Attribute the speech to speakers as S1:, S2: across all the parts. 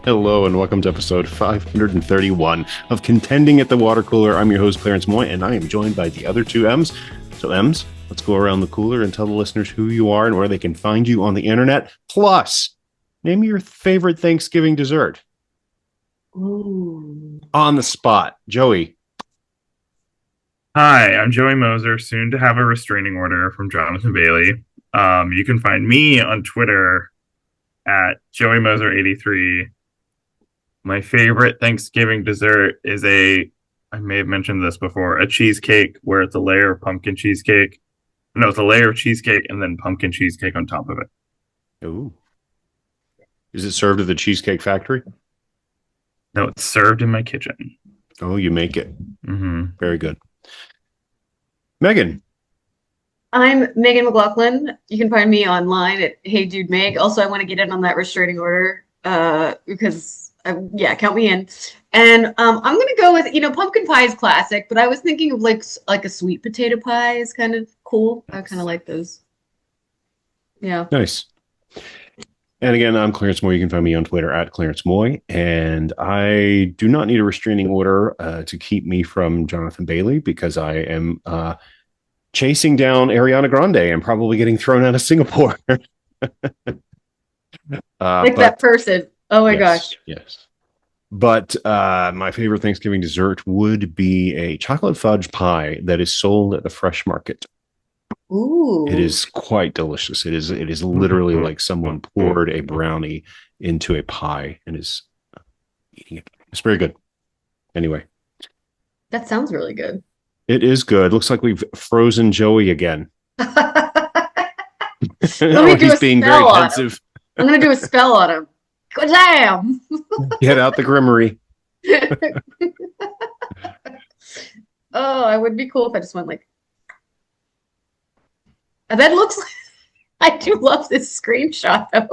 S1: Hello and welcome to episode 531 of Contending at the Water Cooler. I'm your host, Clarence Moy, and I am joined by the other two M's. So, M's, let's go around the cooler and tell the listeners who you are and where they can find you on the internet. Plus, name your favorite Thanksgiving dessert.
S2: Ooh.
S1: On the spot. Joey.
S3: Hi, I'm Joey Moser, soon to have a restraining order from Jonathan Bailey. You can find me on Twitter at JoeyMoser83. My favorite Thanksgiving dessert is I may have mentioned this before, a cheesecake where it's a layer of pumpkin cheesecake. No, it's a layer of cheesecake and then pumpkin cheesecake on top of it.
S1: Ooh. Is it served at the Cheesecake Factory?
S3: No, it's served in my kitchen.
S1: Oh, you make it.
S3: Mm-hmm.
S1: Very good. Megan.
S2: I'm Megan McLaughlin. You can find me online at Hey Dude Meg. Also, I want to get in on that restraining order because, count me in. And I'm going to go with, pumpkin pie is classic, but I was thinking of like a sweet potato pie is kind of cool. I kind of like those. Yeah.
S1: Nice. And again, I'm Clarence Moy. You can find me on Twitter at Clarence Moy. And I do not need a restraining order to keep me from Jonathan Bailey because I am chasing down Ariana Grande and probably getting thrown out of Singapore.
S2: That person. Oh my gosh.
S1: Yes. But my favorite Thanksgiving dessert would be a chocolate fudge pie that is sold at the fresh market.
S2: Ooh.
S1: It is quite delicious. It is literally like someone poured a brownie into a pie and is eating it. It's very good. Anyway.
S2: That sounds really good.
S1: It is good. Looks like we've frozen Joey again.
S2: He's being very pensive. I'm going to do a spell on him. Good damn.
S1: Get out the grimory.
S2: Oh, it would be cool if I just went like. And that looks like. I do love this screenshot though.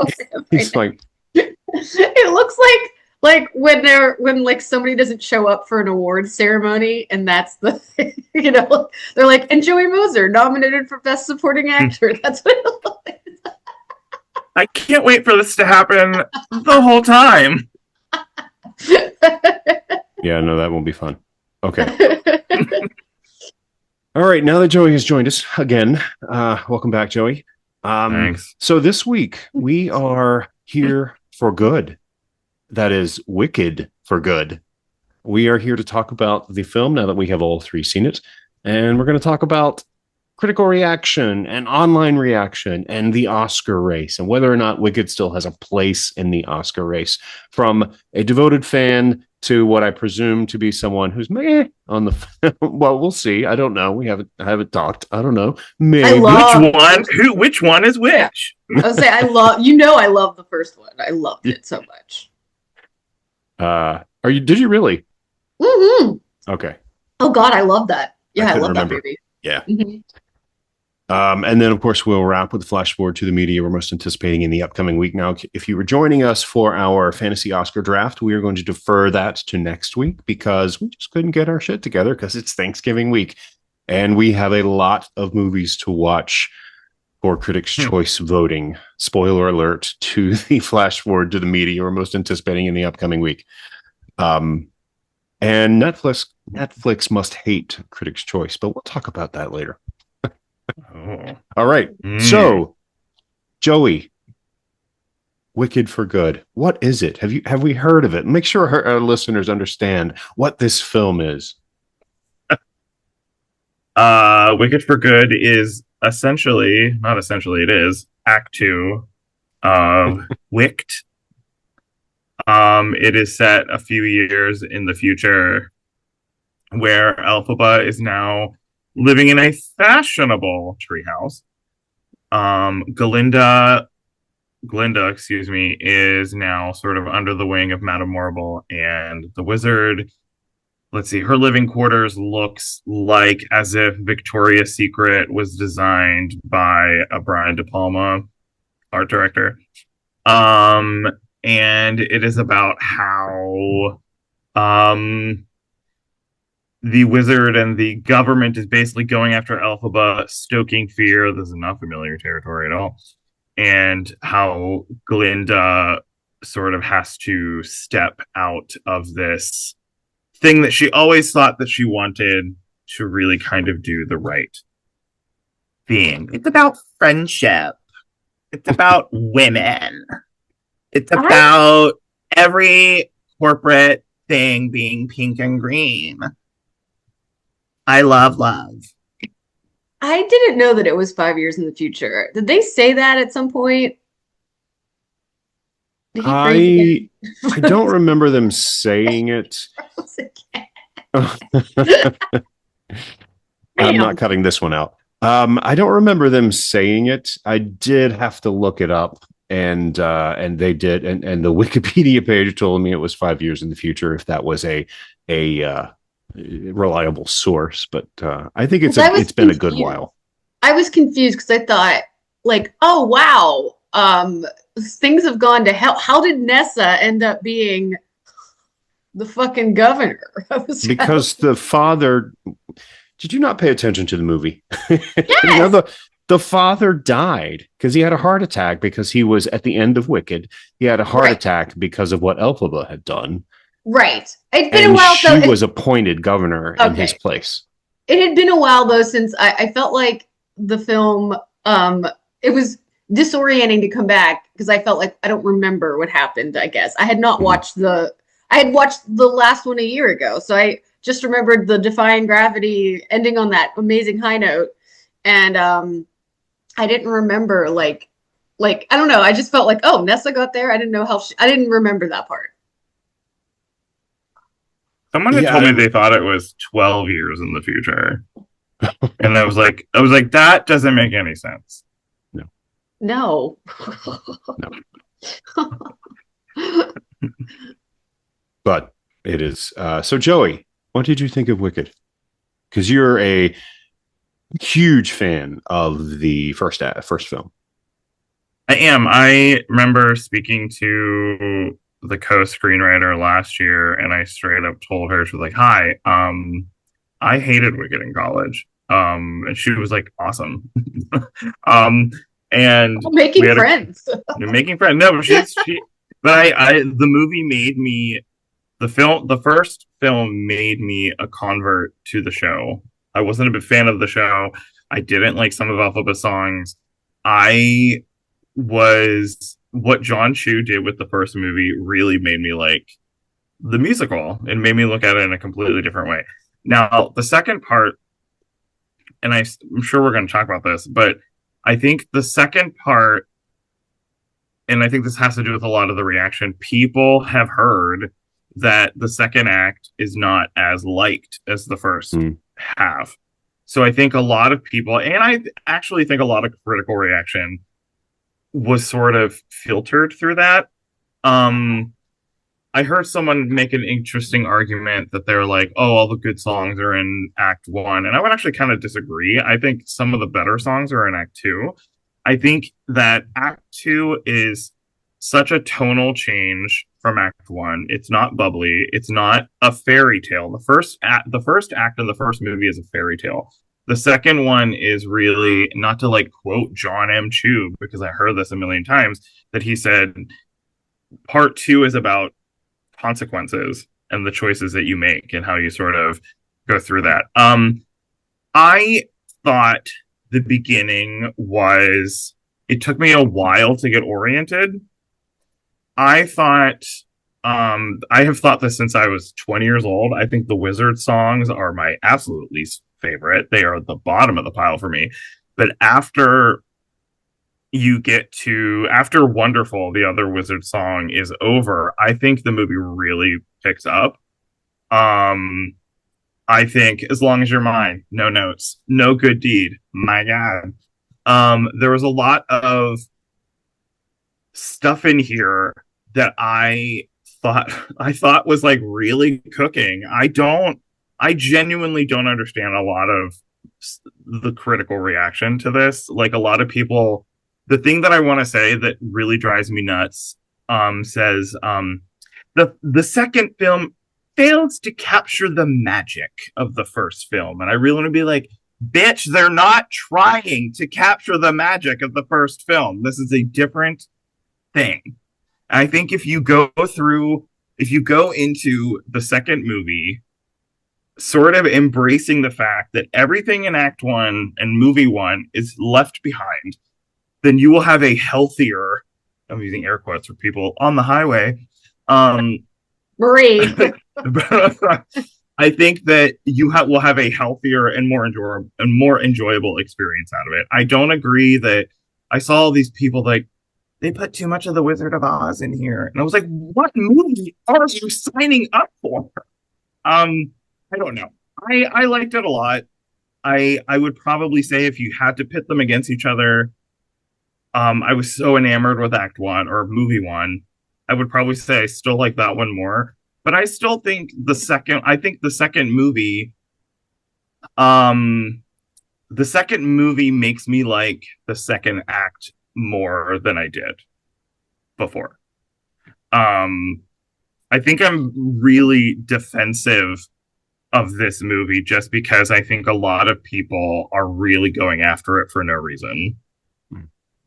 S1: He's like.
S2: It looks like when like somebody doesn't show up for an awards ceremony and that's the they're like, and Joey Moser nominated for best supporting actor. That's what it looks like.
S3: I can't wait for this to happen the whole time.
S1: Yeah, no, that won't be fun. Okay. All right, now that Joey has joined us again, welcome back, Joey.
S3: Thanks.
S1: So this week we are here for good. That is Wicked for good. We are here to talk about the film now that we have all three seen it. And we're going to talk about critical reaction and online reaction and the Oscar race and whether or not Wicked still has a place in the Oscar race. From a devoted fan to what I presume to be someone who's meh on the film. Well, we'll see. I don't know. I haven't talked. I don't know. Maybe.
S3: Which one is which?
S2: I would say I love the first one. I loved it so much.
S1: Did you really?
S2: Mm-hmm.
S1: Okay.
S2: Oh God, I love that. Yeah, I love
S1: remember.
S2: that movie.
S1: Yeah.
S2: Mm-hmm.
S1: And then, of course, we'll wrap with the flash forward to the media we're most anticipating in the upcoming week. Now, if you were joining us for our fantasy Oscar draft, we are going to defer that to next week because we just couldn't get our shit together because it's Thanksgiving week. And we have a lot of movies to watch for Critics' Choice voting. Spoiler alert to the flash forward to the media we're most anticipating in the upcoming week. And Netflix must hate Critics' Choice, but we'll talk about that later.
S3: Oh.
S1: All right. So, Joey, Wicked for Good. What is it? Have we heard of it? Make sure our listeners understand what this film is.
S3: Wicked for Good is it is Act 2 of Wicked. It is set a few years in the future where Elphaba is now living in a fashionable treehouse. Glinda, is now sort of under the wing of Madame Marble and the wizard. Let's see, her living quarters looks like as if Victoria's Secret was designed by a Brian De Palma art director. And it is about how the wizard and the government is basically going after Elphaba, stoking fear. This is not familiar territory at all. And how Glinda sort of has to step out of this thing that she always thought that she wanted to really kind of do the right thing. It's about friendship. It's about women. It's
S2: I
S3: about every corporate thing being pink and green. I love love.
S2: I didn't know that it was 5 years in the future. Did they say that at some point? Did he freeze
S1: I
S2: again?
S1: I don't remember them saying it. I'm not
S2: Damn.
S1: cutting this one out. I don't remember them saying it. I did have to look it up, and they did, and the Wikipedia page told me it was 5 years in the future if that was a reliable source. But I think
S2: Because I was
S1: it's been a good
S2: confused.
S1: while.
S2: I was confused because I thought, like, oh wow, things have gone to hell. How did Nessa end up being the fucking governor? I was kind of
S1: Because the father, did you not pay attention to the movie? You know,
S2: yes,
S1: the father died because he had a heart attack because he was at the end of Wicked. He had a heart
S2: right,
S1: attack because of what Elphaba had done,
S2: right. It's been a
S1: and
S2: while, so
S1: she was appointed governor in his
S2: okay.
S1: place.
S2: It had been a while though since I felt like the film it was disorienting to come back because I felt like I don't remember what happened, I guess.
S1: Mhm.
S2: I had watched the last one a year ago, so I just remembered the defying gravity ending on that amazing high note. And I didn't remember like I don't know, I just felt like, oh, Nessa got there. I didn't know how I didn't remember that part.
S3: Someone had told me
S1: Yeah,
S3: they thought it was 12 years in the future. And I was like, that doesn't make any sense.
S1: no,
S2: No.
S1: no, but it is. So, Joey, what did you think of Wicked? Because you're a huge fan of the first film.
S3: I am. I remember speaking to the co-screenwriter last year, and I straight up told her, she was like, "Hi, I hated Wicked in college," and she was like, "Awesome," um, and we
S2: Making
S3: had a
S2: friends.
S3: making friends. No, but but the movie made me the first film made me a convert to the show. I wasn't a big fan of the show. I didn't like some of Alphaba's songs. I was what John Chu did with the first movie really made me like the musical and made me look at it in a completely different way. Now, the second part, and I'm sure we're going to talk about this, but I think the second part, and I think this has to do with a lot of the reaction, people have heard that the second act is not as liked as the first
S1: Mm.
S3: half. So I think a lot of people, and I actually think a lot of critical reaction was sort of filtered through that. Um, I heard someone make an interesting argument that they're like, oh, all the good songs are in Act One. And I would actually kind of disagree. I think some of the better songs are in Act Two. I think that Act Two is such a tonal change from Act One. It's not bubbly. It's not a fairy tale. The first act of the first movie is a fairy tale. The second one is really not to like quote Jon M. because I heard this a million times that he said part two is about consequences and the choices that you make and how you sort of go through that. I thought the beginning was it took me a while to get oriented. I thought I have thought this since I was 20 years old. I think the Wizard songs are my absolute least favorite. They are at the bottom of the pile for me. But after Wonderful, the other Wizard song is over, I think the movie really picks up. Um I think As Long as You're Mine, no notes, no good deed. My God. There was a lot of stuff in here that thought I thought was like really cooking. I genuinely don't understand a lot of the critical reaction to this. Like a lot of people, the thing that I want to say that really drives me nuts says the second film fails to capture the magic of the first film. And I really want to be like, bitch, they're not trying to capture the magic of the first film. This is a different thing. I think if you go into the second movie, sort of embracing the fact that everything in Act One and movie one is left behind, then you will have a healthier, I'm using air quotes for people on the highway.
S2: Marie.
S3: I think that will have a healthier and more enjoyable experience out of it. I don't agree that I saw all these people like they put too much of the Wizard of Oz in here, and I was like, "What movie are you signing up for?" I don't know. I liked it a lot. I would probably say if you had to pit them against each other, I was so enamored with Act One or Movie One. I would probably say I still like that one more. But I still think the second movie, um, the second movie makes me like the second act more than I did before. Um, I think I'm really defensive of this movie just because I think a lot of people are really going after it for no reason.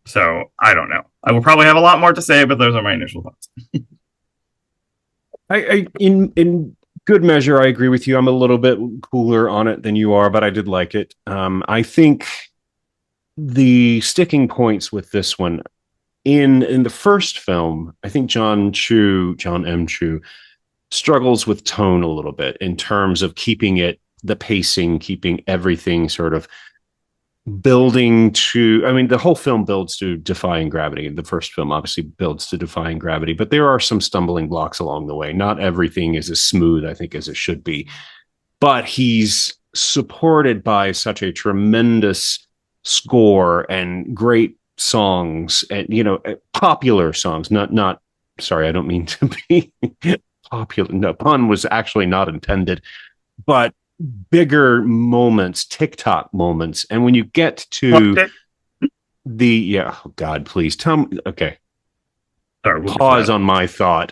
S3: So I don't know. I will probably have a lot more to say, but those are my initial thoughts.
S1: In good measure, I agree with you. I'm a little bit cooler on it than you are, but I did like it. I think the sticking points with this one in the first film, I think Jon M. Chu, struggles with tone a little bit in terms of keeping it the pacing, keeping everything sort of building to, I mean, the whole film builds to defying gravity. The first film obviously builds to defying gravity, but there are some stumbling blocks along the way. Not everything is as smooth, I think, as it should be. But he's supported by such a tremendous score and great songs and, popular songs, not sorry, I don't mean to be popular. No, pun was actually not intended, but bigger moments, TikTok moments. And when you get to oh God, please tell me. Okay.
S3: Sorry, we'll
S1: pause on my thought.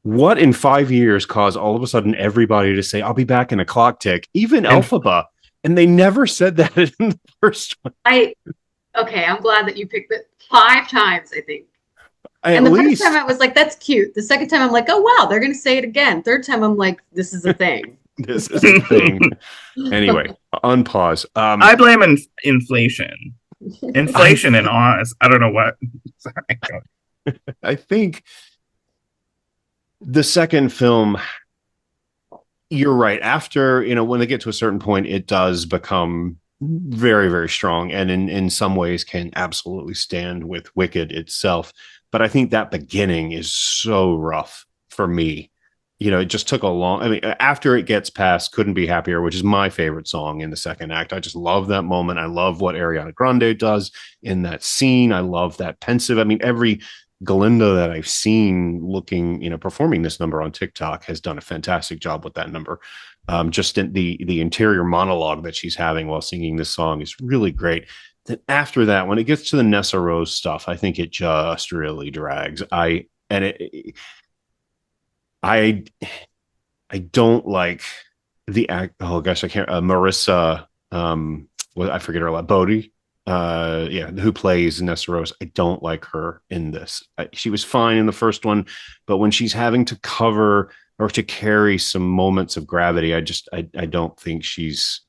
S1: What in 5 years caused all of a sudden everybody to say, I'll be back in a clock tick, even Elphaba? And they never said that in the first one.
S2: Okay, I'm glad that you picked it 5 times, I think.
S1: And
S2: the first time I was like, that's cute. The second time I'm like, oh wow, they're gonna say it again. Third time I'm like, this is a thing.
S1: This is a thing. Anyway, unpause.
S3: I blame inflation. Inflation in Oz. I don't know what. Sorry.
S1: I think the second film, you're right. After, when they get to a certain point, it does become very, very strong and in some ways can absolutely stand with Wicked itself. But I think that beginning is so rough for me. It just took after it gets past Couldn't Be Happier, which is my favorite song in the second act. I just love that moment. I love what Ariana Grande does in that scene. I love that pensive. I mean, every Galinda that I've seen performing this number on TikTok has done a fantastic job with that number. Just in the interior monologue that she's having while singing this song is really great. Then after that, when it gets to the Nessa Rose stuff, I think it just really drags. I don't like the act. Oh gosh, I can't. Marissa, I forget her a lot. Bodie, who plays Nessa Rose. I don't like her in this. She was fine in the first one, but when she's having to cover or to carry some moments of gravity, I don't think she's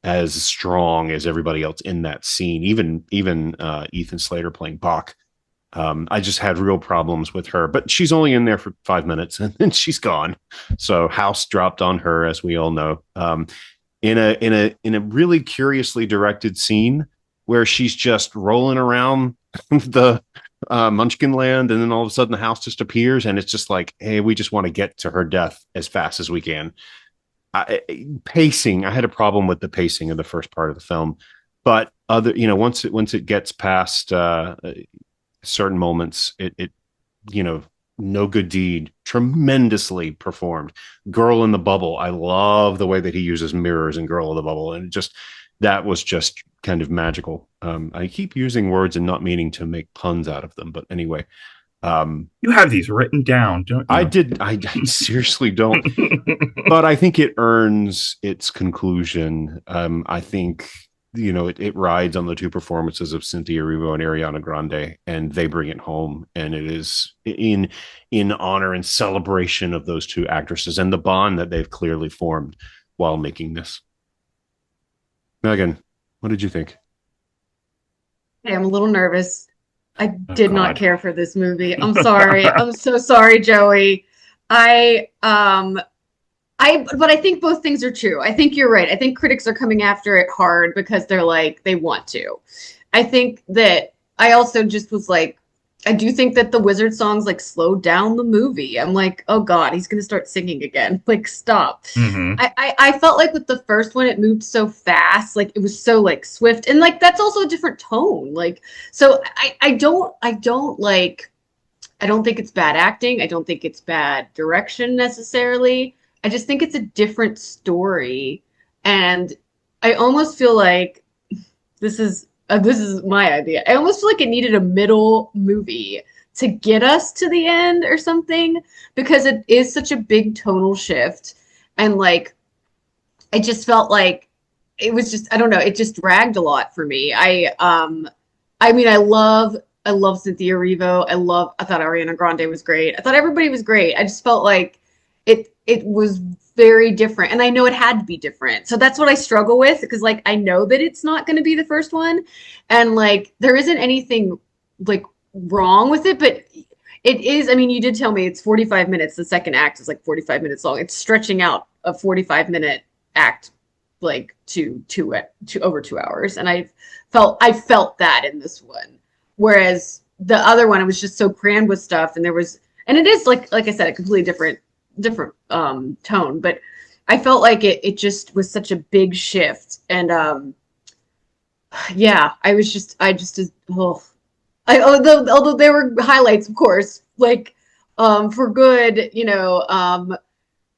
S1: as strong as everybody else in that scene. Even Ethan Slater playing Bach. I just had real problems with her, but she's only in there for 5 minutes and then she's gone. So house dropped on her, as we all know. In a really curiously directed scene where she's just rolling around the Munchkin land, and then all of a sudden the house just appears, and it's just like, hey, we just want to get to her death as fast as we can. Pacing, I had a problem with the pacing of the first part of the film, but once it gets past certain moments, it No Good Deed, tremendously performed. Girl in the Bubble, I love the way that he uses mirrors in Girl in the Bubble, and that was just kind of magical. I keep using words and not meaning to make puns out of them, but anyway.
S3: You have these written down, don't you?
S1: I did. I seriously don't. But I think it earns its conclusion. I think it rides on the two performances of Cynthia Erivo and Ariana Grande, and they bring it home. And it is in honor and celebration of those two actresses and the bond that they've clearly formed while making this. Megan, what did you think?
S2: Hey, I'm a little nervous. I
S1: Oh
S2: did not
S1: God.
S2: care for this movie. I'm sorry. I'm so sorry, Joey. I but I think both things are true. I think you're right. I think critics are coming after it hard because they're like they want to. I think that I also just was like I do think that the wizard songs like slowed down the movie. I'm like, oh God, he's gonna start singing again. Like, stop.
S3: Hmm.
S2: I felt like with the first one, it moved so fast, like it was so like swift, and like that's also a different tone. Like, so I don't like I don't think it's bad acting. I don't think it's bad direction necessarily. I just think it's a different story, and I almost feel like this is my idea. I almost feel like it needed a middle movie to get us to the end or something because it is such a big tonal shift, and like I just felt like it was just I don't know, it just dragged a lot for me. I mean I love Cynthia Erivo. I thought Ariana Grande was great. I thought everybody was great. I just felt like it was very different. And I know it had to be different. So that's what I struggle with because like I know that it's not going to be the first one and like there isn't anything like wrong with it, but it is, I mean, you did tell me it's 45 minutes. The second act is like 45 minutes long. It's stretching out a 45-minute act like to over 2 hours. And I felt that in this one. Whereas the other one, it was just so crammed with stuff, and there was, and it is like I said, a completely different tone. But I felt like it just was such a big shift, and yeah, I just oh, although there were highlights, of course, like for good,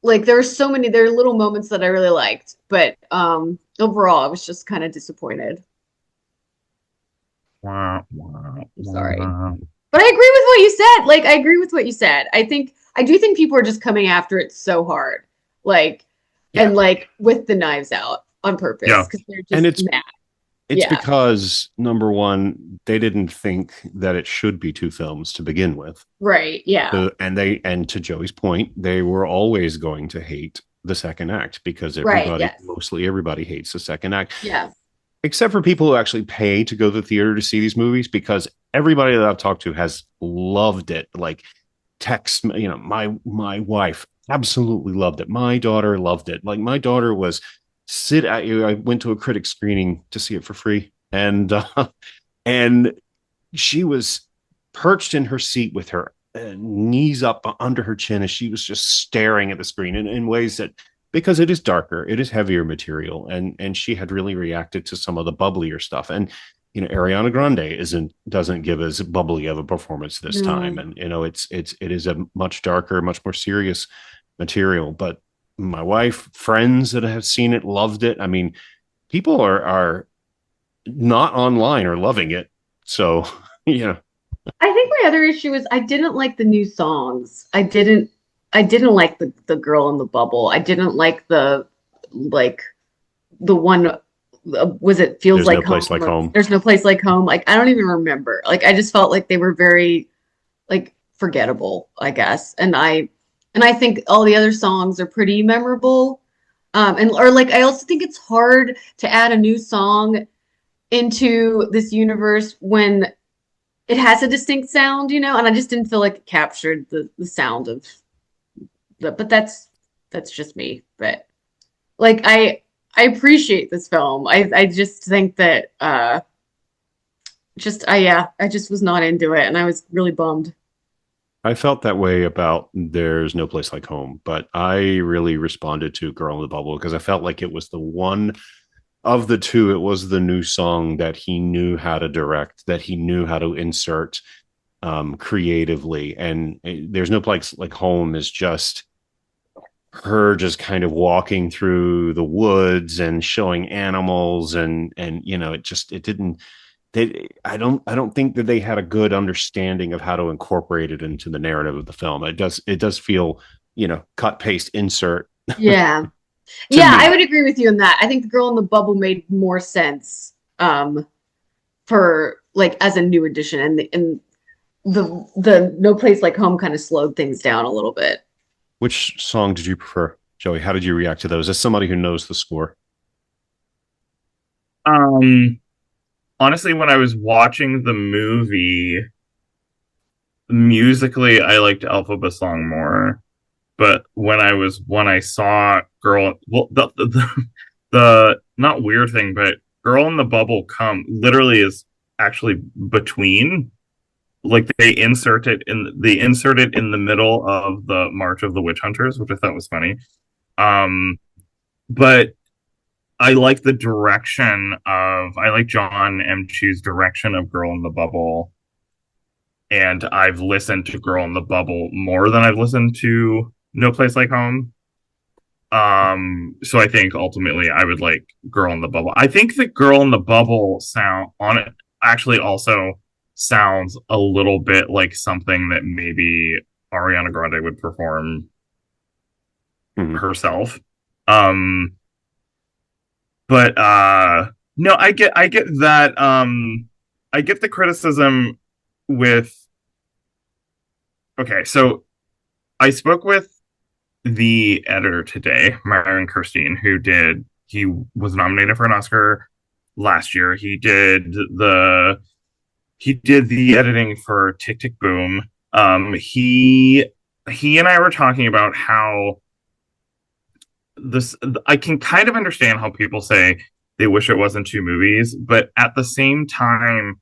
S2: like there were so many there are little moments that I really liked, but overall, I was just kind of disappointed.
S3: Wow, wow,
S2: I'm sorry.
S3: wow.
S2: But I agree with what you said. Like, I agree with what you said. I do think people are just coming after it so hard. Like,
S1: Yeah.
S2: and like with the knives out on purpose
S3: Yeah.
S2: because they're
S1: And
S2: just mad.
S1: it's
S2: Yeah.
S1: because number one, they didn't think that it should be two films to begin with.
S2: Right. Yeah.
S1: And to Joey's point, they were always going to hate the second act because
S2: Right.
S1: everybody,
S2: Yes.
S1: mostly everybody, hates the second act,
S2: Yeah.
S1: except for people who actually pay to go to the theater to see these movies. Because everybody that I've talked to has loved it. Like text, my wife absolutely loved it. My daughter loved it. Like my daughter was sit at you. I went to a critic screening to see it for free, and she was perched in her seat with her knees up under her chin as she was just staring at the screen in ways that, because it is darker, it is heavier material, and she had really reacted to some of the bubblier stuff. And Ariana Grande doesn't give as bubbly of a performance this time,
S2: No.
S1: and it is a much darker, much more serious material. But my wife, friends that have seen it, loved it. I mean, people are not online are loving it. So,
S2: I think my other issue is I didn't like the new songs. I didn't like the girl in the bubble. I didn't like like the one was it feels
S1: there's no
S2: like
S1: place
S2: home
S1: like
S2: or
S1: home.
S2: there's no place like home. Like I don't even remember. Like I just felt like they were very like forgettable, I guess. And I think all the other songs are pretty memorable. And or like I also think it's hard to add a new song into this universe when it has a distinct sound, and I just didn't feel like it captured the sound of but that's just me. But like I appreciate this film. I just think that I just was not into it and I was really bummed.
S1: I felt that way about There's No Place Like Home, but I really responded to Girl in the Bubble because I felt like it was the one of the two. It was the new song that he knew how to direct, that he knew how to insert creatively. And There's No Place Like Home is just her just kind of walking through the woods and showing animals, and it didn't, I don't think that they had a good understanding of how to incorporate it into the narrative of the film. It does feel, cut, paste, insert.
S2: Yeah.
S1: to
S2: Yeah, I
S1: me.
S2: would agree with you on that. I think the girl in the bubble made more sense for like as a new addition, and the No Place Like Home kind of slowed things down a little bit.
S1: Which song did you prefer, Joey? How did you react to those? As somebody who knows the score.
S3: Um, Honestly, when I was watching the movie, musically, I liked Alphaba song more. But when I saw Girl, well, the not weird thing, but Girl in the Bubble come literally is actually between, like they insert it in the middle of the March of the Witch Hunters, which I thought was funny. Um, but I like the direction of I like Jon M.'s direction of Girl in the Bubble, and I've listened to Girl in the Bubble more than I've listened to No Place Like Home. So I think ultimately I would like Girl in the Bubble. I think the Girl in the Bubble sound on it actually also sounds a little bit like something that maybe Ariana Grande would perform
S1: Mhm.
S3: herself. Um, but no, I get that I get the criticism with okay, so I spoke with the editor today, Myron Kirstein, he was nominated for an Oscar last year. He did the editing for Tick Tick Boom. He and I were talking about how this I can kind of understand how people say they wish it wasn't two movies, but at the same time,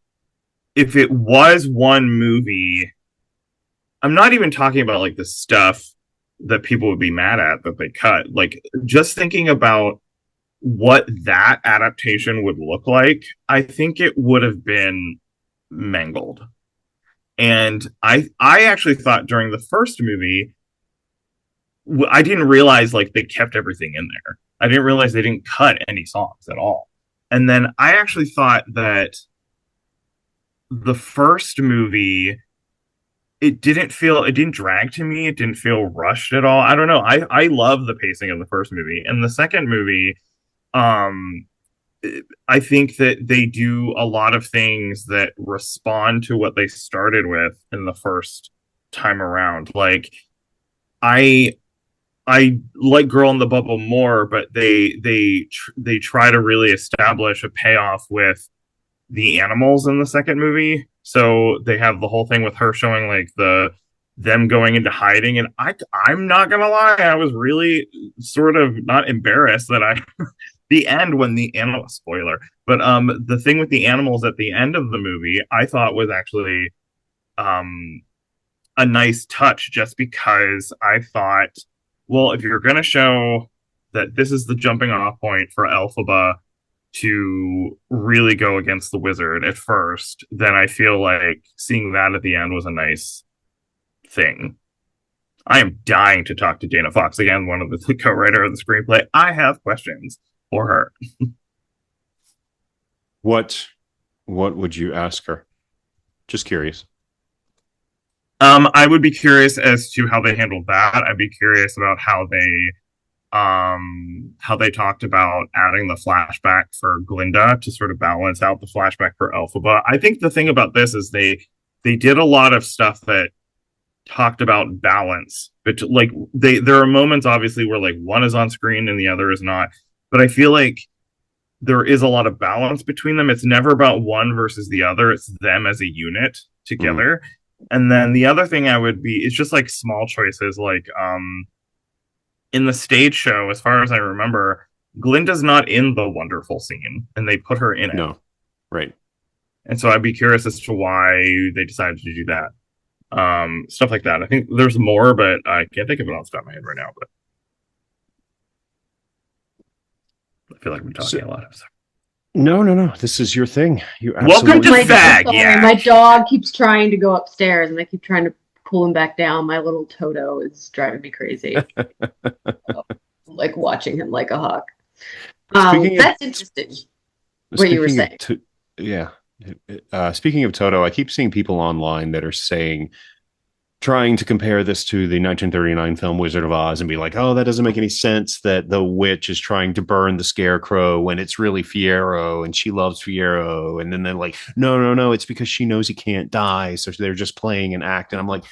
S3: if it was one movie, I'm not even talking about like the stuff that people would be mad at that they cut. Like just thinking about what that adaptation would look like, I think it would have been mangled. And I actually thought during the first movie, I didn't realize like they kept everything in there. I didn't realize they didn't cut any songs at all. And then I actually thought that the first movie it didn't drag to me, it didn't feel rushed at all. I don't know, I love the pacing of the first movie. And the second movie, um I think that they do a lot of things that respond to what they started with in the first time around. Like I I like Girl in the Bubble more, but they try to really establish a payoff with the animals in the second movie. So they have the whole thing with her showing like them going into hiding, and I'm not gonna lie, I was really sort of not embarrassed that I the end when the animal spoiler, but the thing with the animals at the end of the movie I thought was actually um a nice touch, just because I thought, well, if you're gonna show that this is the jumping off point for Elphaba to really go against the wizard at first, then I feel like seeing that at the end was a nice thing. I am dying to talk to Dana Fox again, one of the co-writer of the screenplay. I have questions for her.
S1: What what would you ask her? Just curious.
S3: I would be curious as to how they handled that. I'd be curious about how they talked about adding the flashback for Glinda to sort of balance out the flashback for Elphaba. I think the thing about this is they did a lot of stuff that talked about balance. But like there are moments obviously where like one is on screen and the other is not. But I feel like there is a lot of balance between them. It's never about one versus the other. It's them as a unit
S1: Mhm.
S3: together. And then the other thing I would be it's just like small choices like in the stage show, as far as I remember, Glinda's not in the wonderful scene and they put her in it.
S1: No. Right.
S3: And so I'd be curious as to why they decided to do that. Stuff like that. I think there's more, but I can't think of it off the top of my head right now. But I feel like I'm
S1: So,
S3: talking a lot.
S1: no, no, no. This is your thing. You
S3: Welcome
S1: absolutely
S3: to
S2: My
S1: can talk.
S3: Fag,
S2: sorry,
S3: yeah.
S2: my dog keeps trying to go upstairs, and I keep trying to pull him back down. My little Toto is driving me crazy. Like watching him like a hawk.
S1: Speaking of
S2: That's interesting. What you were
S1: speaking of
S2: saying.
S1: yeah. Speaking of Toto, I keep seeing people online that are saying trying to compare this to the 1939 film Wizard of Oz and be like, oh, that doesn't make any sense that the witch is trying to burn the scarecrow when it's really Fiyero and she loves Fiyero. And then they're like, no, it's because she knows he can't die. So they're just playing an act. And I'm like,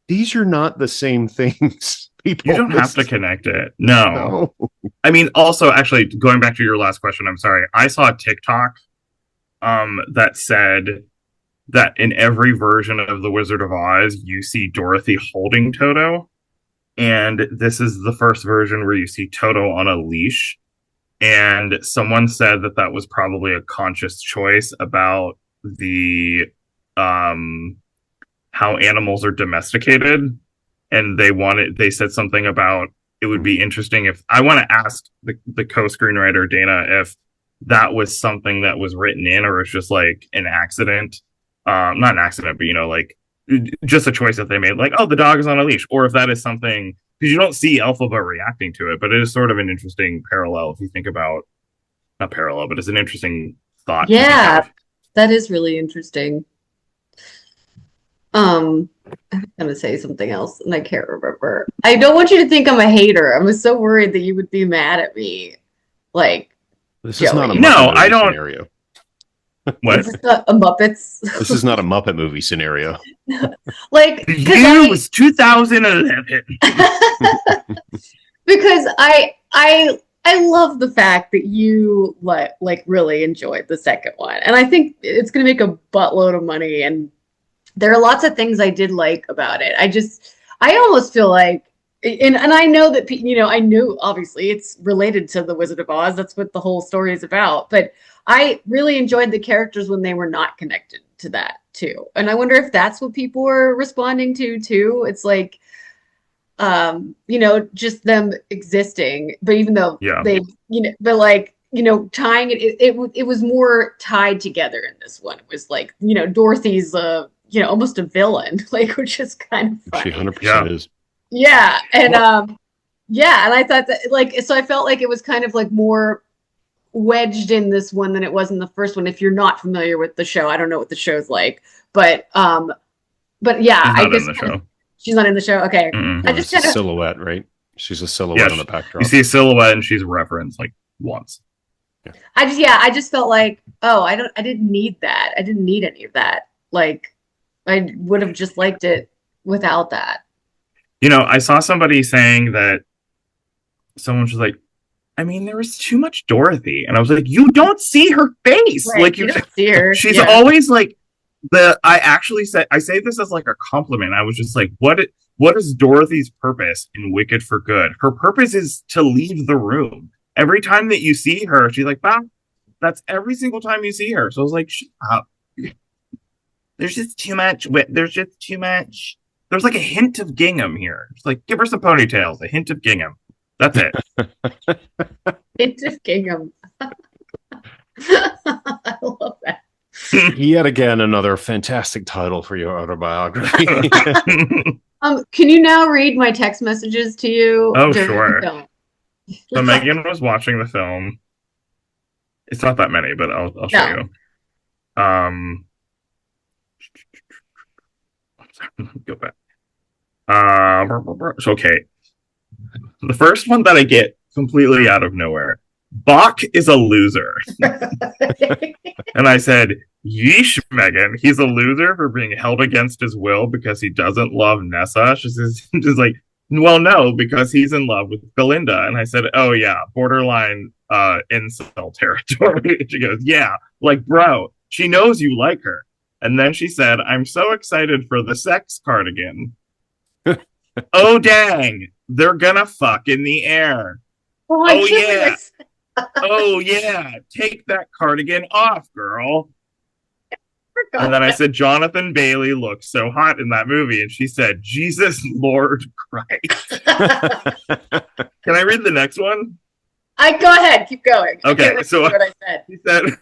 S1: these are not the same things. People,
S3: you don't have to connect it. No. I mean, also, actually, going back to your last question, I'm sorry. I saw a TikTok that said that in every version of The Wizard of Oz, you see Dorothy holding Toto. And this is the first version where you see Toto on a leash. And someone said that that was probably a conscious choice about the how animals are domesticated. And they said something about it would be interesting if I want to ask the co-screenwriter Dana if that was something that was written in or it's just like an accident. Not an accident, but like just a choice that they made, like, oh, the dog is on a leash, or if that is something, because you don't see Elphaba reacting to it, but it is sort of an interesting parallel if you think about, not parallel, but it's an interesting thought.
S2: Yeah, that is really interesting. I'm gonna say something else and I can't remember. I don't want you to think I'm a hater. I was so worried that you would be mad at me. Like,
S1: this
S2: Joey.
S1: Is not a
S3: no, I don't.
S1: Scenario.
S2: What? Is this a Muppets?
S1: This is not a Muppet movie scenario.
S2: Like,
S3: the year was 2011.
S2: Because I love the fact that you like really enjoyed the second one, and I think it's gonna make a buttload of money. And there are lots of things I did like about it. I almost feel like, and I know that I know obviously it's related to the Wizard of Oz. That's what the whole story is about. But I really enjoyed the characters when they were not connected to that too. And I wonder if that's what people were responding to too. It's like, just them existing, but even though they, but like, tying it was more tied together in this one. It was like, Dorothy's, almost a villain, like, which is kind of funny.
S1: She 100% is.
S2: Yeah. And, and I thought that, like, so I felt like it was kind of like more wedged in this one than it was in the first one. If you're not familiar with the show, I don't know what the show's like, but yeah, I guess she's not in the show. Okay.
S1: Mm-mm. I just kind of silhouette, right? She's a silhouette on the backdrop.
S3: You see a silhouette and she's referenced like once.
S1: Yeah.
S2: I just felt like, I didn't need that. I didn't need any of that. Like, I would have just liked it without that.
S3: I saw somebody saying that someone was like, I mean, there was too much Dorothy. And I was like, you don't see her face.
S2: Right,
S3: like,
S2: you don't see her.
S3: She's always like, I say this as like a compliment. I was just like, what is Dorothy's purpose in Wicked for Good? Her purpose is to leave the room. Every time that you see her, she's like, bah, that's every single time you see her. So I was like, shut up. There's just too much. There's just too much. There's like a hint of gingham here. It's like, give her some ponytails, a hint of gingham. That's it.
S2: Hint of gingham. I love that.
S1: Yet again, another fantastic title for your autobiography.
S2: Can you now read my text messages to you?
S3: Oh, sure. So Megan was watching the film. It's not that many, but I'll show you. Go back. So, okay. The first one that I get completely out of nowhere. Bach is a loser. And I said, yeesh, Megan. He's a loser for being held against his will because he doesn't love Nessa. She's like, well, no, because he's in love with Belinda. And I said, oh, yeah, borderline incel territory. She goes, yeah, like, bro, she knows you like her. And then she said, I'm so excited for the sex cardigan. Oh, dang. They're gonna fuck in the air. Oh, yeah. Oh, yeah. Take that cardigan off, girl. And then I said, Jonathan Bailey looks so hot in that movie. And she said, Jesus Lord Christ. Can I read the next one?
S2: Go ahead. Keep going.
S3: Okay. So what I said.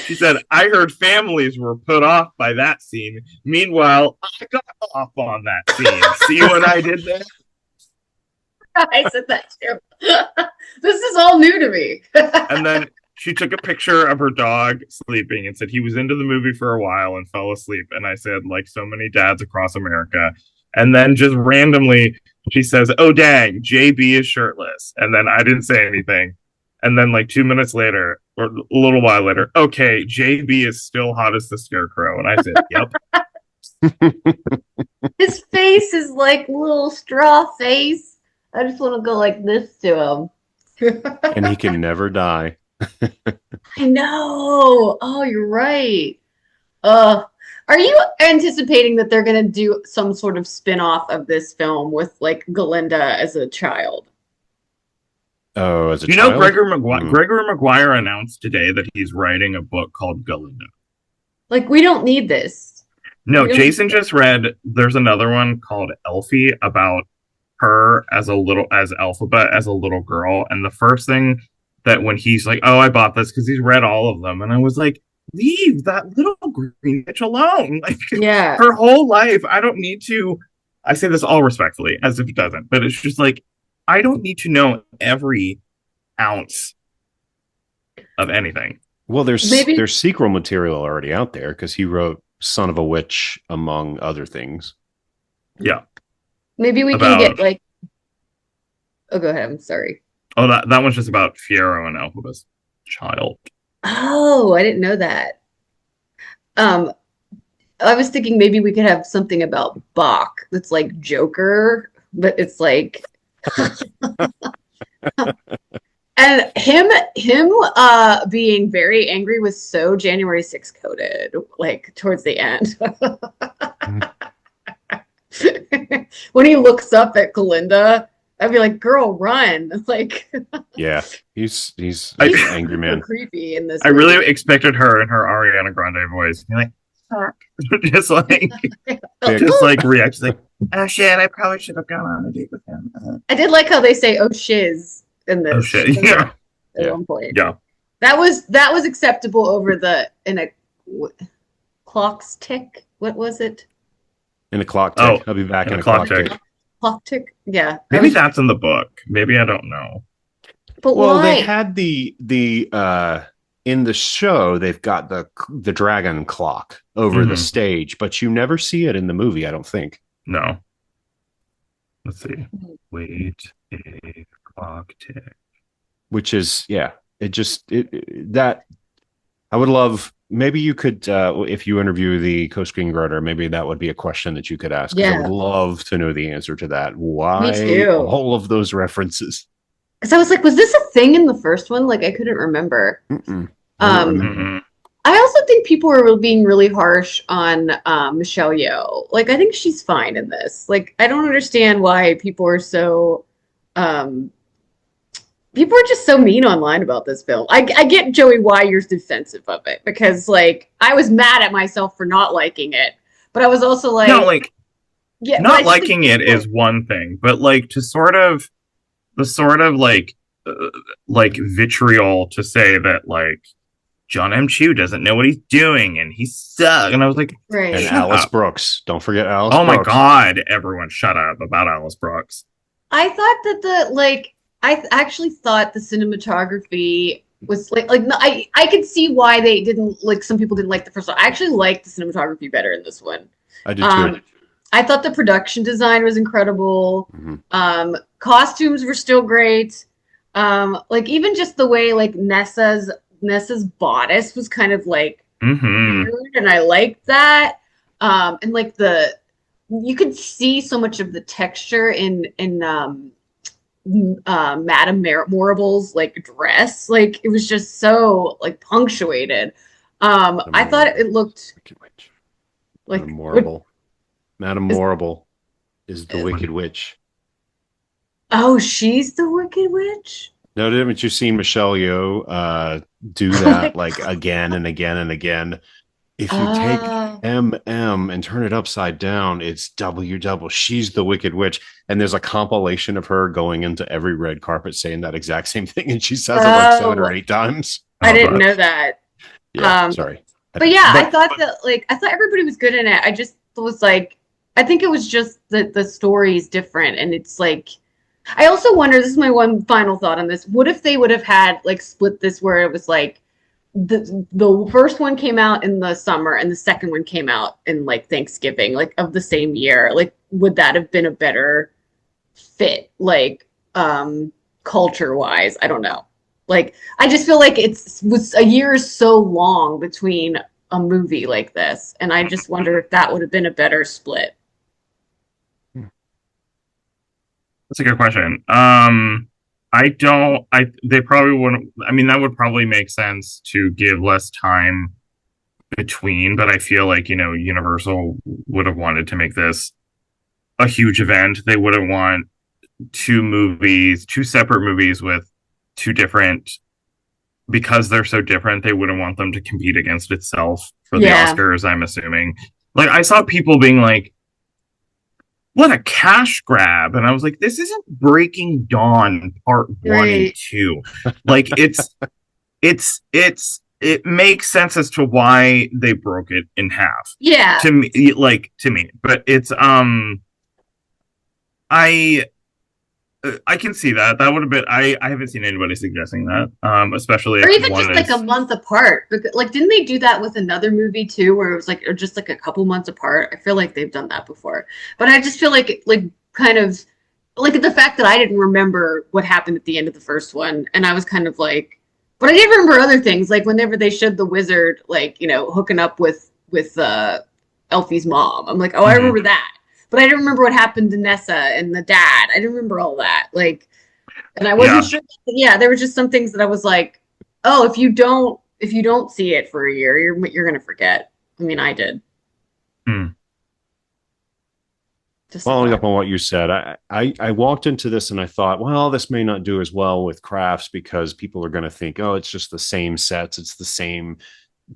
S3: She said, I heard families were put off by that scene. Meanwhile, I got off on that scene. See what I did there?
S2: I said that too. This is all new to me.
S3: And then she took a picture of her dog sleeping and said he was into the movie for a while and fell asleep. And I said, like so many dads across America. And then just randomly, she says, "Oh, dang, JB is shirtless." And then I didn't say anything. And then, like 2 minutes later, or a little while later, okay, JB is still hot as the scarecrow. And I said, "Yep."
S2: His face is like little straw face. I just want to go like this to him.
S1: And he can never die.
S2: I know. Oh, you're right. Are you anticipating that they're gonna do some sort of spin-off of this film with like Galinda as a child?
S1: Oh, as a
S3: You know,
S1: child?
S3: Gregory Maguire announced today that he's writing a book called Galinda.
S2: Like, we don't need this.
S3: No,
S2: We don't
S3: Jason
S2: need
S3: just read. There's another one called Elfie about her as Alphabet as a little girl, and the first thing that when he's like, "Oh, I bought this," because he's read all of them, and I was like, "Leave that little green bitch alone!" Like
S2: Yeah.
S3: her whole life, I don't need to. I say this all respectfully, as if it doesn't, but it's just like I don't need to know every ounce of anything.
S1: Well, there's
S2: Maybe
S1: sequel material already out there because he wrote "Son of a Witch" among other things.
S3: Yeah.
S2: maybe we can get like. Oh, go ahead. I'm sorry.
S3: Oh, that one's just about Fiero and Elphaba's child.
S2: Oh, I didn't know that. Um, I was thinking maybe we could have something about Bach that's like Joker, but it's like and him being very angry was so January 6th coded, like towards the end. When he looks up at Galinda, I'd be like, "Girl, run!" Like,
S1: Yeah, he's an angry
S2: so
S1: man.
S2: creepy in this.
S3: I
S2: movie.
S3: really expected her in her Ariana Grande voice. Be like, just like react like, "Oh shit, I probably should have gone on a date with him."
S2: I did like how they say "oh shiz" in this.
S3: Oh shit, yeah,
S2: At one point.
S3: yeah.
S2: That was acceptable over clock's tick. What was it?
S1: In a clock tick.
S3: Oh,
S1: I'll be back in a
S3: clock
S1: clock tick.
S3: tick.
S2: Clock tick. Yeah.
S3: Maybe that's in the book. Maybe I don't know.
S2: But
S1: Well,
S2: why?
S1: they had the in the show they've got the dragon clock over the stage, but you never see it in the movie, I don't think.
S3: No. Let's see. Wait a clock tick.
S1: Which is that I would love. Maybe you could, if you interview the co-screenwriter, maybe that would be a question that you could ask. I would love to know the answer to that. Why
S2: Me too.
S1: all of those references?
S2: Because I was like, was this a thing in the first one? Like, I couldn't remember. I also think people are being really harsh on Michelle Yeoh. Like, I think she's fine in this. Like, I don't understand why people are so people are just so mean online about this film. I get, Joey, why you're defensive of it, because like I was mad at myself for not liking it, but I was also like,
S3: no, like
S2: yeah,
S3: not liking it is one thing, but like to sort of like vitriol to say that like Jon M doesn't know what he's doing and he sucks, and I was like,
S2: right.
S1: And Alice Brooks, don't forget Alice.
S3: Oh
S1: Brooks.
S3: my god, everyone shut up about Alice Brooks.
S2: I thought that I actually thought the cinematography was I could see why they didn't like, some people didn't like the first one. I actually liked the cinematography better in this one.
S1: I did too.
S2: I thought the production design was incredible.
S1: Mm-hmm.
S2: Costumes were still great. Like even just the way like Nessa's bodice was kind of like weird, and I liked that. And like you could see so much of the texture in Madame Morrible's like dress. Like it was just so like punctuated. I thought it looked like
S1: Madame Morrible is the Wicked Witch.
S2: Oh, she's the Wicked Witch?
S1: No, haven't you seen Michelle Yeoh do that like again and again and again? If you take MM and turn it upside down, it's double. She's the Wicked Witch. And there's a compilation of her going into every red carpet saying that exact same thing. And she says it like 7 or 8 times.
S2: I didn't know that.
S1: Yeah, sorry.
S2: But yeah, I thought everybody was good in it. I just was like, I think it was just that the story is different. And it's like, I also wonder, this is my one final thought on this. What if they would have had like split this where it was like the first one came out in the summer and the second one came out in like Thanksgiving, like of the same year? Like, would that have been a better fit, like culture wise? I don't know. Like, I just feel like it's was a year is so long between a movie like this, and I just wonder if that would have been a better split.
S3: That's a good question. I don't. They probably wouldn't. I mean, that would probably make sense to give less time between, but I feel like Universal would have wanted to make this a huge event. They wouldn't want two separate movies with two different, because they're so different. They wouldn't want them to compete against itself for the
S2: Yeah,
S3: Oscars. I'm assuming. Like I saw people being like, what a cash grab. And I was like, this isn't Breaking Dawn part one and
S2: right.
S3: two. Like it makes sense as to why they broke it in half.
S2: Yeah,
S3: To me. But it's I I can see that. That would have been I haven't seen anybody suggesting that. Especially
S2: or
S3: if
S2: even
S3: one
S2: just like a
S3: is
S2: month apart. Like, didn't they do that with another movie too, where it was like, or just like a couple months apart? I feel like they've done that before, but I just feel like kind of like the fact that I didn't remember what happened at the end of the first one, and I was kind of like, but I did remember other things, like whenever they showed the wizard, like hooking up with Elfie's mom. I'm like, oh, I
S3: Mhm.
S2: remember that, but I didn't remember what happened to Nessa and the dad. I didn't remember all that, like. And I wasn't
S3: Yeah.
S2: sure. Yeah, there were just some things that I was like, oh, if you don't see it for a year, you're gonna forget. I mean, I did.
S3: Hmm.
S2: Just a
S1: Following
S2: thought.
S1: up on what you said, I walked into this and I thought, well, this may not do as well with crafts because people are going to think, oh, it's just the same sets, it's the same,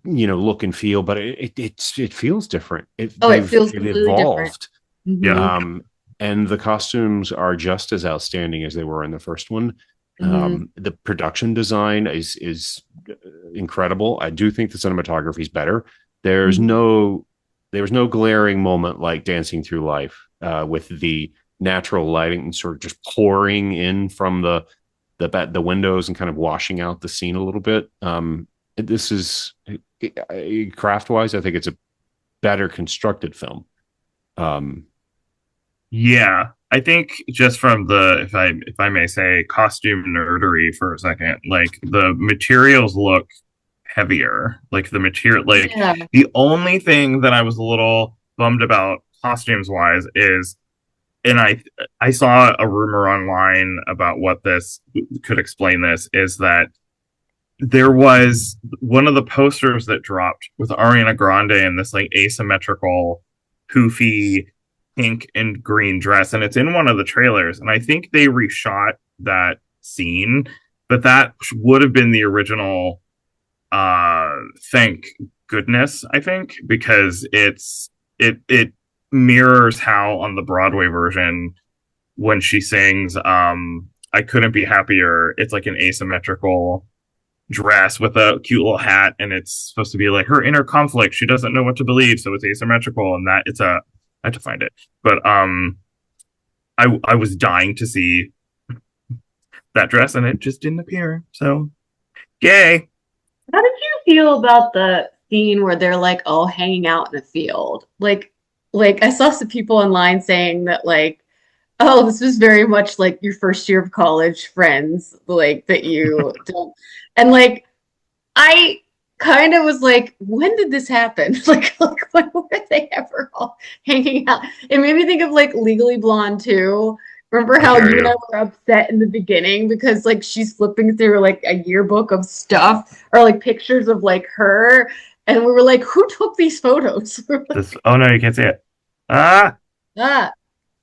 S1: look and feel, but it feels different.
S2: Oh, it feels
S1: They've
S2: completely different.
S1: evolved,
S3: Yeah.
S2: Mm-hmm.
S1: um, and the costumes are just as outstanding as they were in the first one.
S2: Mm-hmm.
S1: The production design is incredible. I do think the cinematography is better. There's
S2: Mm-hmm.
S1: no there was no glaring moment like Dancing Through Life with the natural lighting sort of just pouring in from the windows and kind of washing out the scene a little bit. This is craft wise, I think it's a better constructed film. Um,
S3: Yeah, I think just from the if I may say costume nerdery for a second, like the materials look heavier. Like the material, like
S2: Yeah.
S3: the only thing that I was a little bummed about costumes wise is, and I saw a rumor online about what this could explain this is that there was one of the posters that dropped with Ariana Grande in this like asymmetrical, poofy pink and green dress, and it's in one of the trailers. And I think they reshot that scene, but that would have been the original. Thank goodness, I think, because it mirrors how on the Broadway version when she sings "I Couldn't Be Happier," it's like an asymmetrical dress with a cute little hat, and it's supposed to be like her inner conflict. She doesn't know what to believe, so it's asymmetrical, and that it's a I have to find it, but I was dying to see that dress, and it just didn't appear. So yay!
S2: How did you feel about the scene where they're like all hanging out in a field? Like I saw some people online saying that like, oh, this was very much like your first year of college friends, like that you don't, and like I kind of was like, when did this happen? Like when were they ever all hanging out? It made me think of like Legally Blonde too. Remember
S3: I
S2: how
S3: hear
S2: you and I
S3: you.
S2: were upset in the beginning because like she's flipping through like a yearbook of stuff or like pictures of like her, and we were like, who took these photos? We were like,
S3: This. Oh no, you can't see it. Ah,
S2: ah,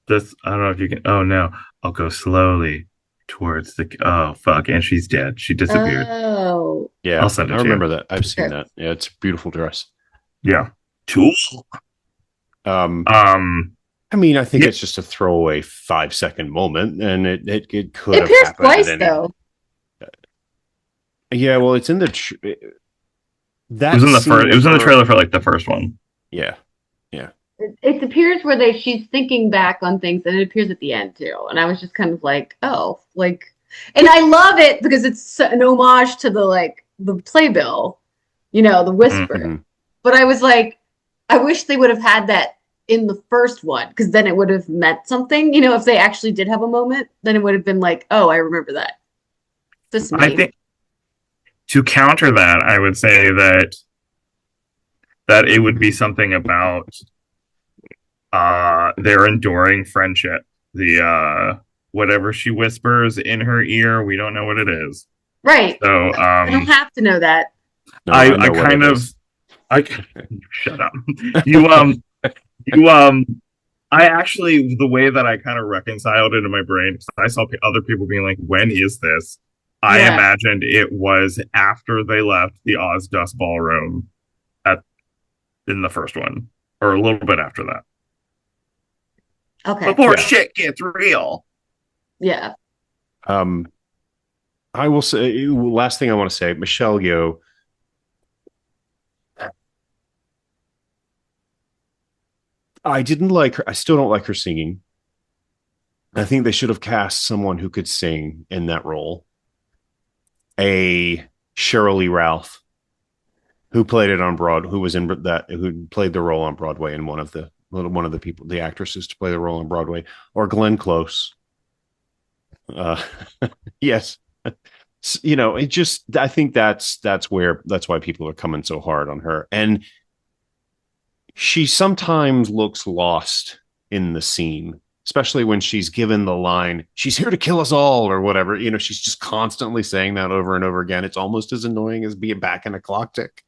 S3: this. I don't know if you can. Oh no, I'll go slowly towards the. Oh fuck, and she's dead. She disappeared.
S2: oh,
S3: I'll
S1: yeah,
S3: send
S1: I
S3: it to you.
S1: remember that. I've seen
S2: okay.
S1: that. Yeah, it's a beautiful dress.
S3: Yeah. Tool.
S1: Um,
S3: Um.
S1: I mean, I think
S3: Yeah.
S1: it's just a throwaway 5 second moment, and it could
S2: It
S1: have
S2: appears
S1: happened at
S2: twice
S1: any.
S2: though.
S1: Yeah, well, it's in
S3: It was
S1: that
S3: in the first.
S1: scene
S3: It
S1: of
S3: was in the
S1: her.
S3: trailer for like the first one.
S1: Yeah, yeah.
S2: it appears where she's thinking back on things, and it appears at the end too. And I was just kind of like, oh, like, and I love it because it's an homage to the playbill, the whisper.
S1: Mm-hmm.
S2: But I was like, I wish they would have had that in the first one, because then it would have meant something. If they actually did have a moment, then it would have been like, oh, I remember that. This me.
S3: I think to counter that, I would say that it would be something about their enduring friendship. The whatever she whispers in her ear, we don't know what it is.
S2: Right.
S3: So
S2: I don't have to know that.
S1: No,
S3: I kind of shut up. You I actually, the way that I kind of reconciled it in my brain, I saw other people being like, when is this? I imagined it was after they left the Oz Dust Ballroom in the first one, or a little bit after that.
S2: Okay.
S3: Before shit gets real.
S2: Yeah.
S1: I will say, last thing I want to say, Michelle Yeoh. I didn't like her. I still don't like her singing. I think they should have cast someone who could sing in that role. A Cheryl Lee Ralph, who played it on Broadway, who played the role on Broadway, and one of the people, the actresses to play the role on Broadway, or Glenn Close. Yes, it just, I think that's why people are coming so hard on her, and she sometimes looks lost in the scene, especially when she's given the line, "She's here to kill us all," or whatever. She's just constantly saying that over and over again. It's almost as annoying as being back in a clock tick.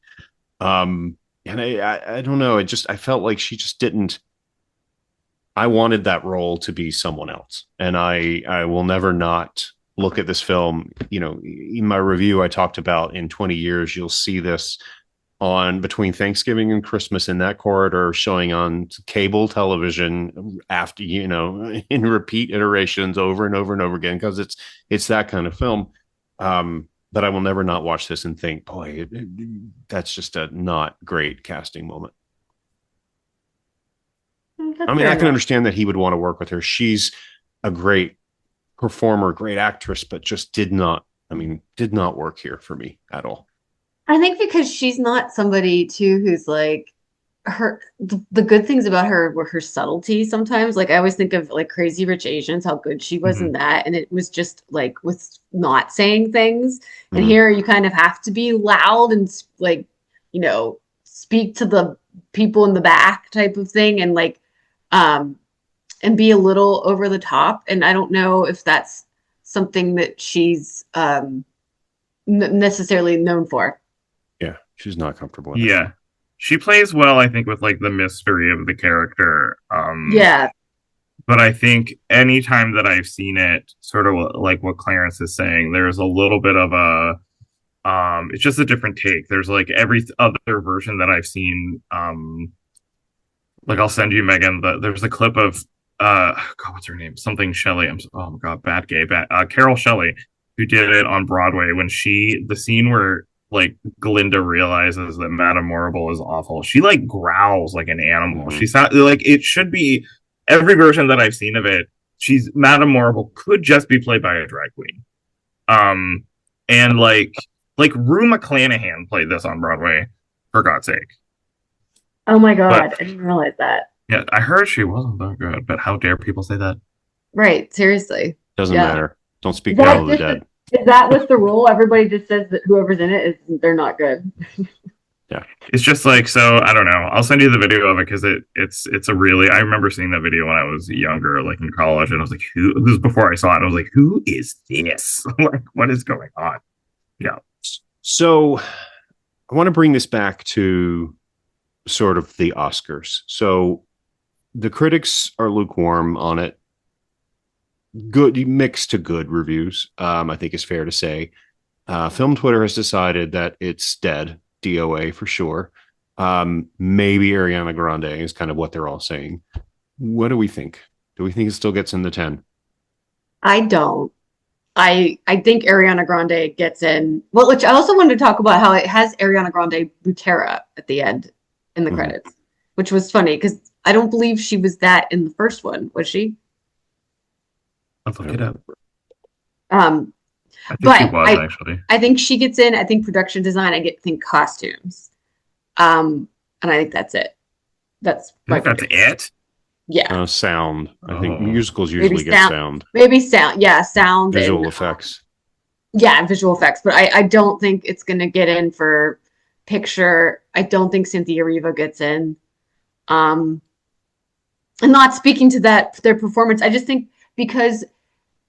S1: And I don't know. I felt like she just didn't. I wanted that role to be someone else, and I will never not look at this film. In my review, I talked about in 20 years, you'll see this on between Thanksgiving and Christmas in that corridor, showing on cable television after, in repeat iterations over and over and over again, because it's that kind of film. But I will never not watch this and think, boy, that's just a not great casting moment. I mean, I can understand that he would want to work with her. She's a great performer, great actress, but just did not work here for me at all.
S2: I think because she's not somebody too who's like the good things about her were her subtlety sometimes. Like I always think of like Crazy Rich Asians, how good she was in that. And it was just like with not saying things. And here you kind of have to be loud and like, speak to the people in the back type of thing. And like, and be a little over the top. And I don't know if that's something that she's necessarily known for.
S1: Yeah, she's not comfortable with
S3: it. She plays well, I think, with like the mystery of the character. But I think anytime that I've seen it, sort of like what Clarence is saying, there's a little bit of it's just a different take. There's like every other version that I've seen. Like I'll send you, Megan. There's a clip of God, what's her name? Something Shelley. Oh my God, Carol Shelley, who did it on Broadway when the scene where like Glinda realizes that Madame Morrible is awful. She like growls like an animal. She's not like, it should be every version that I've seen of it. Madame Morrible could just be played by a drag queen. And like Rue McClanahan played this on Broadway, for God's sake.
S2: Oh my God, I didn't realize that.
S3: Yeah, I heard she wasn't that good, but how dare people say that?
S2: Right, seriously.
S1: Doesn't matter. Don't speak well of the dead.
S2: Is that what's the rule? Everybody just says that whoever's in it they're not good.
S1: Yeah.
S3: It's just like, so I don't know. I'll send you the video of it because it's a really, I remember seeing that video when I was younger, like in college, and I was like, this was before I saw it. I was like, who is this? Like, what is going on? Yeah.
S1: So I want to bring this back to sort of the Oscars. So the critics are lukewarm on it. Good, mixed to good reviews, I think is fair to say. Film Twitter has decided that it's dead, DOA for sure. Maybe Ariana Grande is kind of what they're all saying. What do we think? Do we think it still gets in the 10?
S2: I don't. I think Ariana Grande gets in. Well, which I also wanted to talk about how it has Ariana Grande Butera at the end in the credits, which was funny because I don't believe she was that in the first one, was she?
S3: Let's look it up.
S2: Um,
S3: I think she
S2: but
S3: was actually.
S2: I think she gets in. I think production design. Think costumes. And I think that's it. That's
S3: I
S2: my
S3: think that's
S2: prediction.
S3: it.
S2: Yeah,
S1: Sound. I think
S3: Oh.
S1: musicals
S2: maybe
S1: usually get
S2: sound.
S1: sound,
S2: Maybe sound. Yeah, sound and
S1: visual effects.
S2: yeah, visual effects. But I don't think it's gonna get in for picture. I don't think Cynthia Erivo gets in. Um, and not speaking to that their performance. I just think because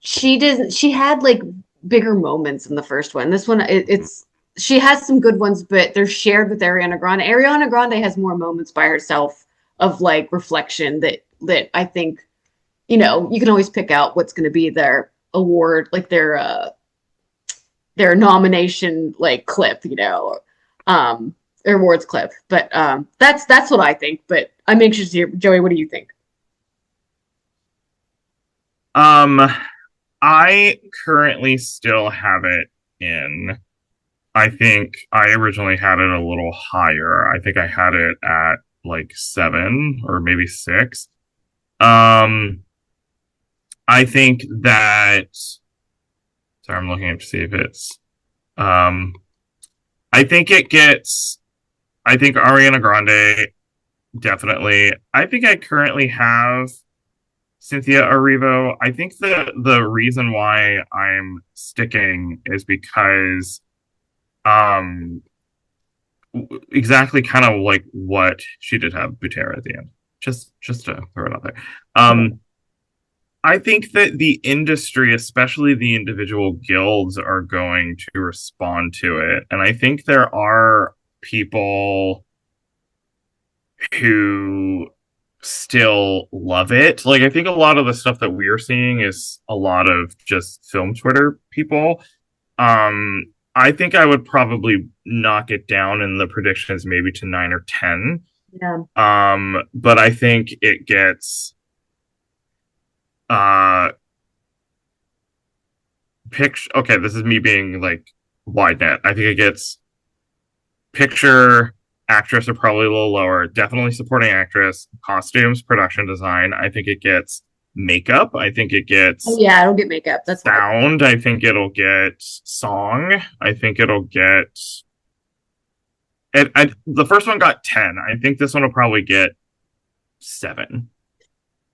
S2: she had like bigger moments in the first one. This one it's she has some good ones, but they're shared with Ariana Grande. Ariana Grande has more moments by herself of like reflection that I think, you can always pick out what's going to be their award, like their nomination like clip, their awards clip. But that's what I think. But I'm anxious to hear, Joey, what do you think?
S3: Um, I currently still have it in. I think I originally had it a little higher. I think I had it at like 7 or maybe 6. Um, I think that. Sorry, I'm looking up to see if it's. Um, I think it gets. I think Ariana Grande definitely. I think I currently have Cynthia Erivo. I think the reason why I'm sticking is because um exactly kind of like what she did have Butera at the end. Just to throw it out there. I think that the industry, especially the individual guilds, are going to respond to it. And I think there are people who still love it. Like, I think a lot of the stuff that we're seeing is a lot of just film Twitter people. I think I would probably knock it down in the predictions maybe to 9 or 10.
S2: Yeah.
S3: But I think it gets uh picture. Okay, this is me being like wide net. I think it gets picture, actress are probably a little lower. Definitely supporting actress, costumes, production design. I think it gets makeup. I think it
S2: Oh
S3: gets
S2: yeah, I don't get makeup. That's why.
S3: sound. I think it'll get song. I think it'll get. The first one got 10. I think this one will probably get 7.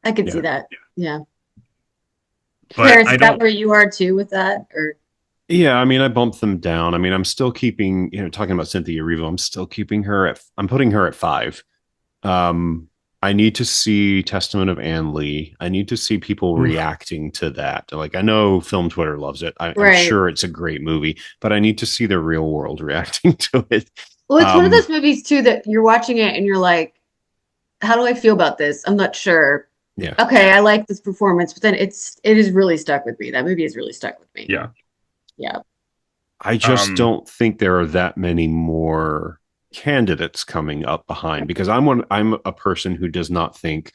S2: I could see
S1: Yeah.
S2: that. Yeah.
S3: But
S2: Clarence,
S3: I
S2: is that
S3: don't.
S2: where you are too with that? Or
S1: Yeah, I mean, I bumped them down. I mean, I'm still keeping, talking about Cynthia Erivo, I'm still keeping her I'm putting her at 5. Um, I need to see Testament of Anne Lee. I need to see people
S3: Oof.
S1: reacting to that. Like, I know film Twitter loves it. I'm
S2: right.
S1: sure it's a great movie, but I need to see the real world reacting to it.
S2: Well, it's one of
S1: Um,
S2: those movies too that you're watching it and you're like, how do I feel about this? I'm not sure.
S1: yeah.
S2: Okay, I like this performance, but then it is really stuck with me. That movie has really stuck with me.
S3: Yeah.
S2: Yeah.
S1: I just
S3: Um.
S1: don't think there are that many more candidates coming up behind because I'm a person who does not think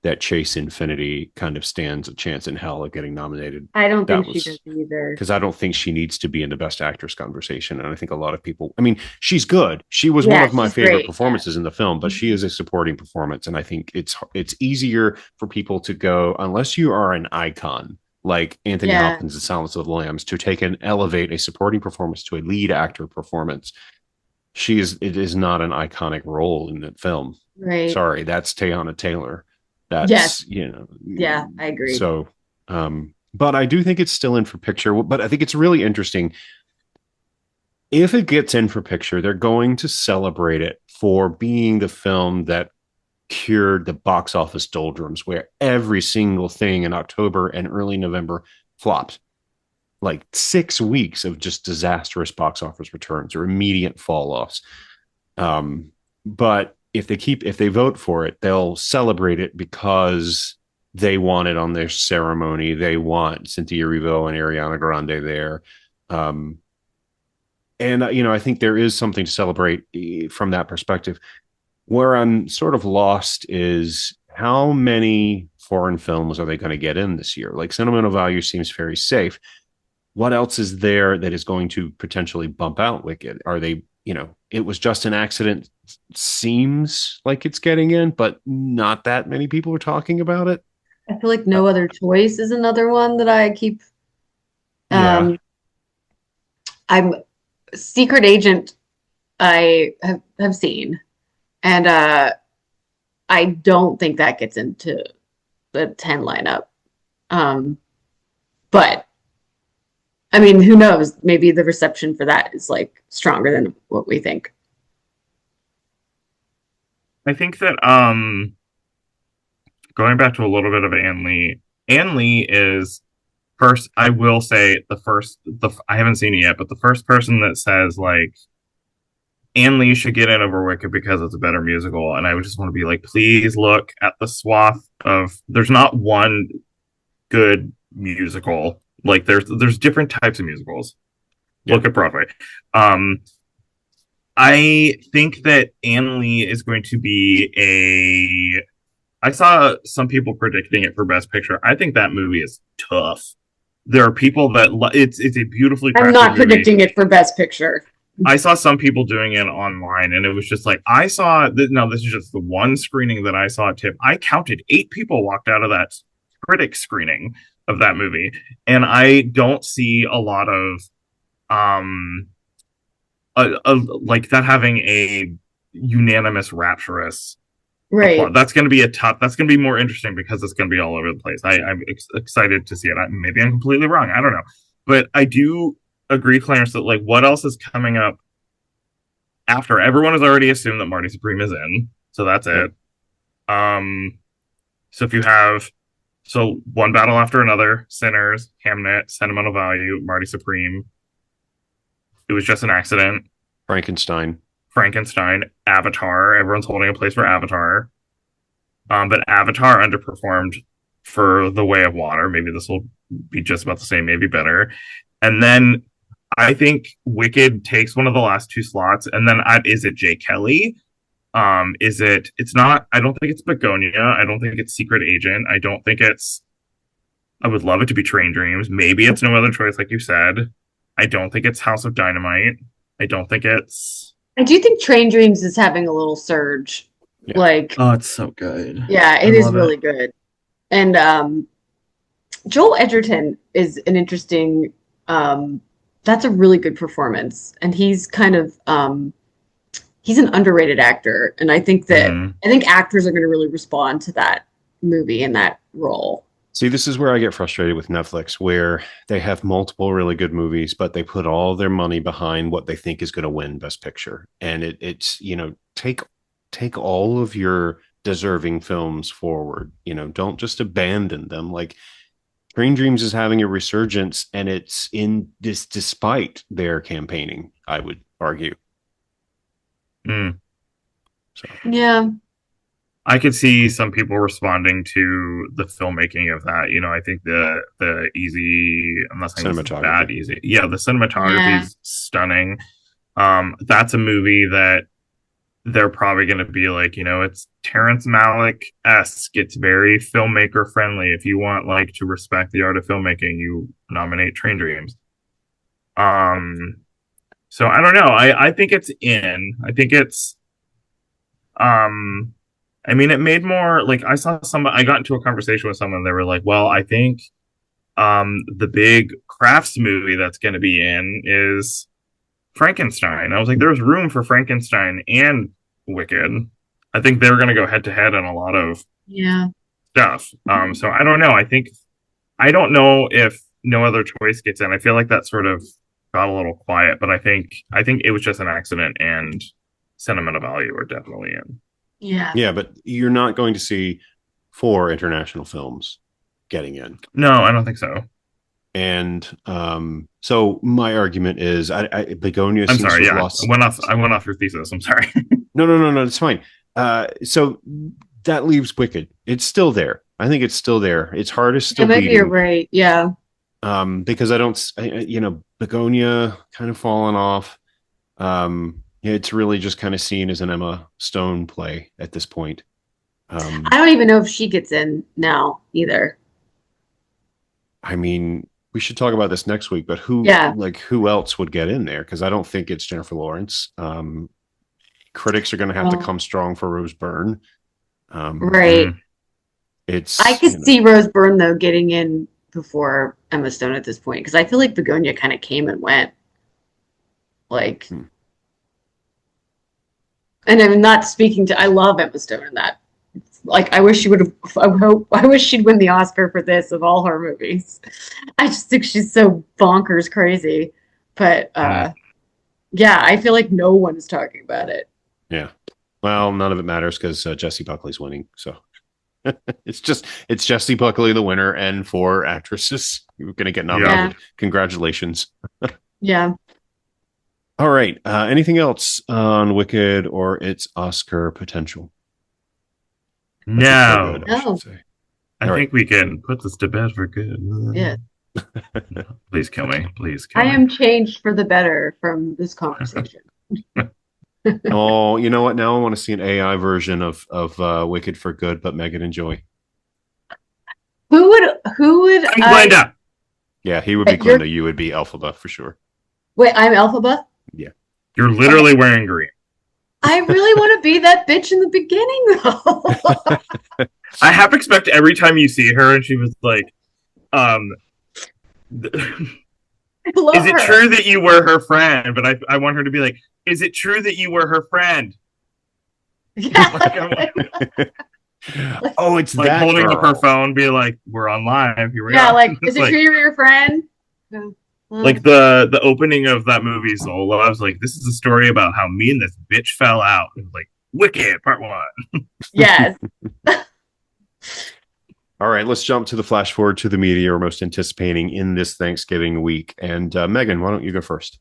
S1: that Chase Infinity kind of stands a chance in hell of getting nominated.
S2: I don't
S1: That
S2: think she does
S1: was
S2: either.
S1: because I don't think she needs to be in the best actress conversation. And I think a lot of people, I mean, she's good. She was one
S2: Yeah,
S1: of my
S2: she's
S1: favorite
S2: great.
S1: performances in the film, but she is a supporting performance. And I think it's easier for people to go, unless you are an icon like Anthony
S2: Yeah,
S1: Hopkins in Silence of the Lambs, to take and elevate a supporting performance to a lead actor performance. It is not an iconic role in that film.
S2: right.
S1: Sorry, that's Teyana Taylor.
S2: Yes.
S1: That's,
S2: Yeah, I agree.
S1: so, but I do think it's still in for picture. But I think it's really interesting. If it gets in for picture, they're going to celebrate it for being the film that cured the box office doldrums, where every single thing in October and early November flopped. Like 6 weeks of just disastrous box office returns or immediate fall offs. But if they vote for it, they'll celebrate it because they want it on their ceremony. They want Cynthia Erivo and Ariana Grande there. And I think there is something to celebrate from that perspective. Where I'm sort of lost is how many foreign films are they going to get in this year? Like, Sentimental Value seems very safe. What else is there that is going to potentially bump out Wicked? Are they, it was just an accident seems like it's getting in, but not that many people are talking about it.
S2: I feel like
S1: Uh,
S2: No Other Choice is another one that I keep.
S1: yeah,
S2: Um, I'm Secret Agent. I have seen, and I don't think that gets into the 10 lineup. Um, but I mean, who knows? Maybe the reception for that is like stronger than what we think.
S3: I think that going back to a little bit of Anne Lee is first. I will say the I haven't seen it yet, but the first person that says like Anne Lee should get in over Wicked because it's a better musical, and I would just want to be like, please look at the swath of. There's not one good musical. Like there's different types of musicals.
S1: yeah.
S3: Look at Broadway. Um, I think that Anne Lee is going to be a. I saw some people predicting it for Best Picture. I think that movie is tough. There are people that it's a beautifully
S2: I'm
S3: crafted
S2: not
S3: movie.
S2: predicting it for Best Picture.
S3: I saw some people doing it online, and it was just like I saw. Now this is just the one screening that I saw. Tip. I counted 8 people walked out of that critic screening of that movie, and I don't see a lot of um like that having a unanimous rapturous applause.
S2: Right.
S3: That's going to be a tough. That's going to be more interesting because it's going to be all over the place. I'm excited to see it. Maybe I'm completely wrong. I don't know, but I do agree, Clarence, that like what else is coming up after everyone has already assumed that Marty Supreme is in, so that's
S1: Yep.
S3: it. Um, so if you have one battle after another, Sinners, Hamnet, Sentimental Value, Marty Supreme, it was just an accident.
S1: Frankenstein.
S3: Frankenstein, Avatar. Everyone's holding a place for Avatar. But Avatar underperformed for The Way of Water. Maybe this will be just about the same, maybe better. And then I think Wicked takes one of the last 2 slots. And then is it Jay Kelly? Is it? It's not. I don't think it's Begonia. I don't think it's Secret Agent. I don't think it's. I would love it to be Train Dreams. Maybe it's No Other Choice, like you said. I don't think it's House of Dynamite. I don't think it's.
S2: I do think Train Dreams is having a little surge.
S1: Yeah.
S2: Like,
S3: Oh, it's so good.
S2: yeah,
S3: I
S2: it is
S3: love
S2: really
S3: it.
S2: good. And Joel Edgerton is an interesting that's a really good performance. And he's kind of he's an underrated actor. And
S3: Mm-hmm.
S2: I think actors are going to really respond to that movie and that role.
S1: See, this is where I get frustrated with Netflix, where they have multiple really good movies, but they put all their money behind what they think is going to win Best Picture. And it's, take all of your deserving films forward. Don't just abandon them. Like Green Dreams is having a resurgence, and it's in this despite their campaigning, I would argue.
S3: Mm.
S1: So
S2: Yeah.
S3: I could see some people responding to the filmmaking of that. I think the easy. I'm not saying this is
S1: cinematography.
S3: bad easy. Yeah, the cinematography
S2: Yeah.
S3: is stunning. That's a movie that they're probably going to be like, it's Terrence Malick esque. It's very filmmaker friendly. If you want like to respect the art of filmmaking, you nominate Train Dreams. Um, so I don't know. I think it's in. I think it's um I mean, it made more like I got into a conversation with someone. They were like, "Well, I think the big crafts movie that's going to be in is Frankenstein." I was like, "There's room for Frankenstein and Wicked." I think they're going to go head to head on a lot of
S2: Yeah.
S3: stuff. So I don't know. I don't know if No Other Choice gets in. I feel like that sort of got a little quiet, but I think it was just an accident, and Sentimental Value are definitely in.
S2: Yeah.
S1: Yeah, but you're not going to see 4 international films getting in.
S3: No, I don't think so.
S1: And so my argument is, Begonia
S3: I'm
S1: seems to
S3: sorry.
S1: have
S3: Yeah,
S1: lost.
S3: I went off your thesis. I'm sorry.
S1: No, no, no, no, it's fine. So that leaves Wicked. It's still there. I think it's still there. Its heart is
S2: Yeah,
S1: still
S2: maybe you're
S1: beating.
S2: right. Yeah.
S1: Because I don't, Begonia kind of fallen off. It's really just kind of seen as an Emma Stone play at this point.
S2: I don't even know if she gets in now either.
S1: I mean, we should talk about this next week, but
S2: Yeah.
S1: who else would get in there? Because I don't think it's Jennifer Lawrence. critics are going to have to come strong for Rose Byrne.
S2: Right. I could see Rose Byrne though getting in before Emma Stone at this point because I feel like Begonia kind of came and went. Like, and I'm not speaking to. I love Emma Stone in that. Like, I wish she would have. I wish she'd win the Oscar for this of all her movies. I just think she's so bonkers crazy. But yeah, I feel like no one's talking about it.
S1: Yeah. Well, none of it matters because Jessie Buckley's winning. So it's Jessie Buckley the winner, and 4 actresses you're going to get nominated. Yeah. Congratulations.
S2: Yeah.
S1: All right. Anything else on Wicked or its Oscar potential?
S3: No.
S1: Good, I should say.
S3: I think we can put this to bed for good.
S2: Yeah.
S3: Please kill me. Please kill
S2: me.
S3: I
S2: am changed for the better from this conversation.
S1: Oh, you know what? Now I want to see an AI version of Wicked for Good, but Megan and Joy.
S2: Who would
S3: Glinda?
S1: Yeah, he would be Glinda. You would be Elphaba for sure.
S2: Wait, I'm Elphaba?
S1: Yeah.
S3: You're literally wearing green.
S2: I really want to be that bitch in the beginning, though.
S3: I half expect every time you see her, and she was like, is it true that you were her friend? But I want her to be like, is it true that you were her friend?
S2: Yeah.
S1: Oh, it's
S3: like
S1: that
S3: holding
S1: girl.
S3: up her phone, be like, we're on live. Here we are.
S2: Yeah, like, is it true you're your friend?
S3: Like the opening of that movie Zola, I was like, this is a story about how me and this bitch fell out. It was like Wicked Part 1.
S2: Yes.
S1: All right, let's jump to the flash forward to the media we're most anticipating in this Thanksgiving week. And Megan, why don't you go first?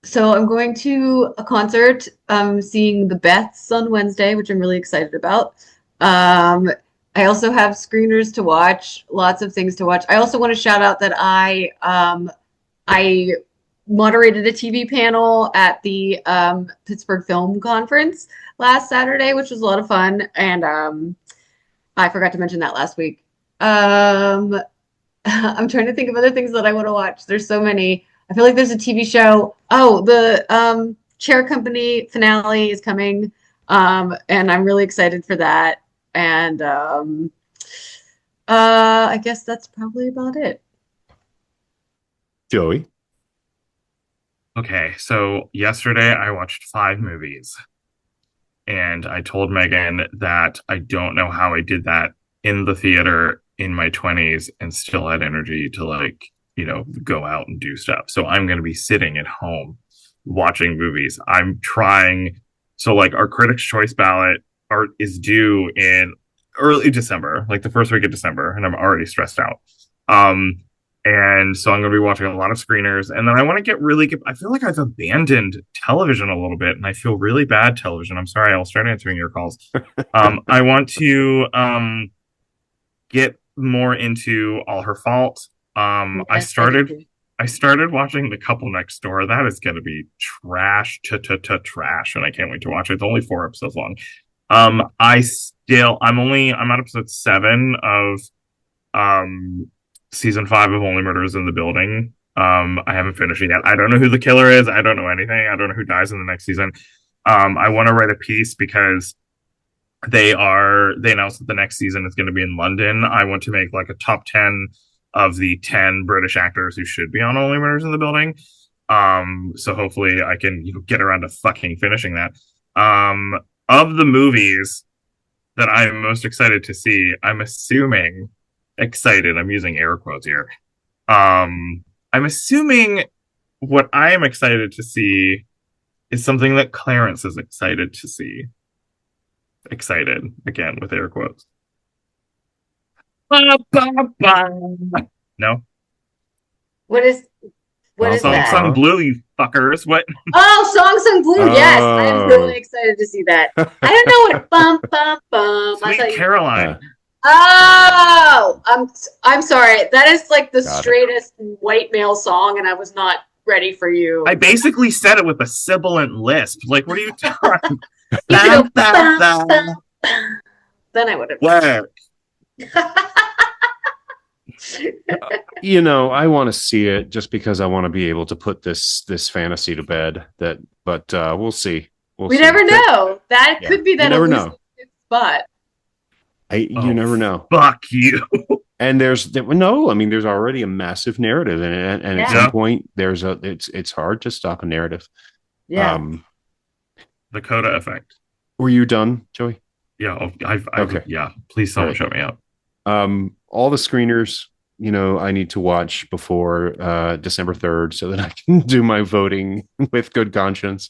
S2: So I'm going to a concert. I'm seeing the Beths on Wednesday, which I'm really excited about. I also have screeners to watch, lots of things to watch. I also want to shout out that I moderated a TV panel at the Pittsburgh Film Conference last Saturday, which was a lot of fun. And I forgot to mention that last week. I'm trying to think of other things that I want to watch. There's so many. I feel like there's a TV show. Oh, the Chair Company finale is coming. And I'm really excited for that. And I guess that's probably about it.
S1: Joey?
S3: Okay, so yesterday I watched 5 movies. And I told Megan that I don't know how I did that in the theater in my 20s and still had energy to, like, you know, go out and do stuff. So I'm going to be sitting at home watching movies. I'm trying. So, like, our Critics' Choice ballot is due in early December, like the first week of December, and I'm already stressed out. And so I'm going to be watching a lot of screeners. And then I want to get I feel like I've abandoned television a little bit, and I feel really bad television. I'm sorry. I'll start answering your calls. I want to get more into All Her Fault. I started watching The Couple Next Door. That is going to be trash, trash, and I can't wait to watch it. It's only 4 episodes long. I'm on episode 7 of season 5 of Only Murders in the Building. I haven't finished it yet. I don't know who the killer is. I don't know anything. I don't know who dies in the next season. I want to write a piece because they announced that the next season is going to be in London. I want to make like a top 10 of the 10 British actors who should be on Only Murders in the Building. So hopefully I can get around to fucking finishing that. Of the movies that I'm most excited to see, I'm assuming excited. I'm using air quotes here. I'm assuming what I am excited to see is something that Clarence is excited to see. Excited, again, with air quotes. No?
S2: What is that?
S3: Song Blue, you fuckers. What?
S2: Oh, Song Sung Blue. Yes, I'm really excited to see that. I don't know what bum bum bum.
S3: Sweet Caroline.
S2: Oh, I'm sorry. That is like the straightest white male song, and I was not ready for you.
S3: I basically said it with a sibilant lisp. Like, what are you talking?
S2: Then I would have.
S3: Work.
S1: I want to see it just because I want to be able to put this fantasy to bed. But we'll see. We'll
S2: We
S1: see.
S2: never know. That
S1: Yeah,
S2: could be
S1: you
S2: that
S1: never know.
S2: elusive spot.
S1: You
S3: Oh,
S1: never know.
S3: fuck you.
S1: And no, I mean, there's already a massive narrative in it, and at some
S2: Yeah.
S3: Yeah.
S1: point, it's hard to stop a narrative.
S2: Yeah.
S1: Um,
S3: The Coda effect.
S1: were you done, Joey?
S3: Yeah.
S1: Okay,
S3: Yeah. Please,
S1: all
S3: someone
S1: right.
S3: shut me up.
S1: All the screeners, I need to watch before December 3rd so that I can do my voting with good conscience.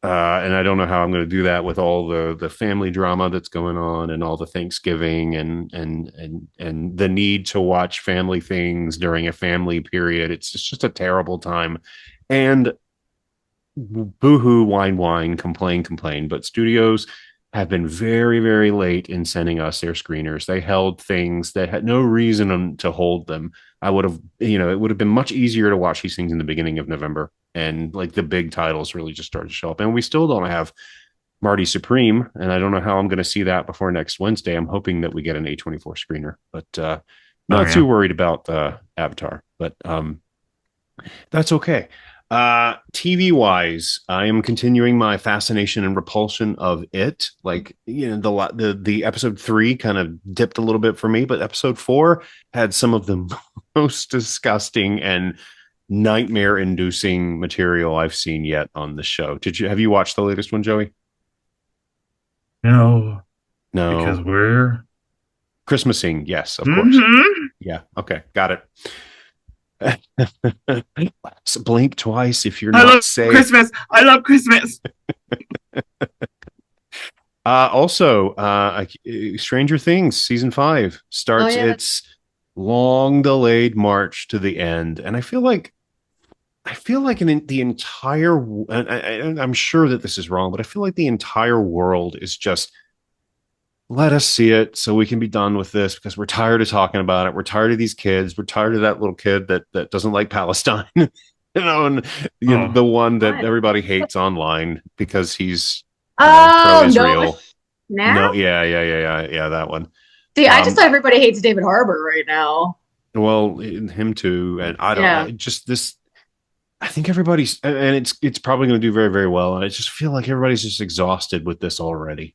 S1: And I don't know how I'm going to do that with all the family drama that's going on and all the Thanksgiving and the need to watch family things during a family period. It's just a terrible time. And boohoo, whine, complain. But studios have been very, very late in sending us their screeners. They held things that had no reason to hold them. I would have, it would have been much easier to watch these things in the beginning of November. And like the big titles really just started to show up. And we still don't have Marty Supreme. And I don't know how I'm going to see that before next Wednesday. I'm hoping that we get an A24 screener, but
S3: Oh,
S1: not
S3: yeah.
S1: too worried about Avatar. But that's okay. TV wise, I am continuing my fascination and repulsion of it. Like, the episode 3 kind of dipped a little bit for me, but episode 4 had some of the most disgusting and nightmare inducing material I've seen yet on the show. Have you watched the latest one, Joey?
S3: No, because
S1: No.
S3: we're.
S1: Christmasing, yes, of course.
S3: Mm-hmm.
S1: Yeah, okay, got it. So blink twice if you're
S3: I
S1: not
S3: love
S1: safe.
S3: Christmas. I love Christmas.
S1: Stranger Things season 5
S2: Oh
S1: starts
S2: yeah.
S1: its long delayed march to the end, and I feel like in the entire, and I'm sure that this is wrong, but I feel like the entire world is just let us see it so we can be done with this because we're tired of talking about it. We're tired of these kids. We're tired of that little kid that doesn't like Palestine, and
S3: Oh,
S1: the one that
S2: What?
S1: everybody hates online because he's
S2: Oh, no
S1: pro-Israel. No,
S2: snap.
S1: yeah, that one.
S2: See, I just
S1: Um,
S2: thought everybody hates David Harbour right now.
S1: well, him too, and I don't know.
S2: Yeah.
S1: Just this, I think everybody's, and it's probably going to do very, very well. And I just feel like everybody's just exhausted with this already.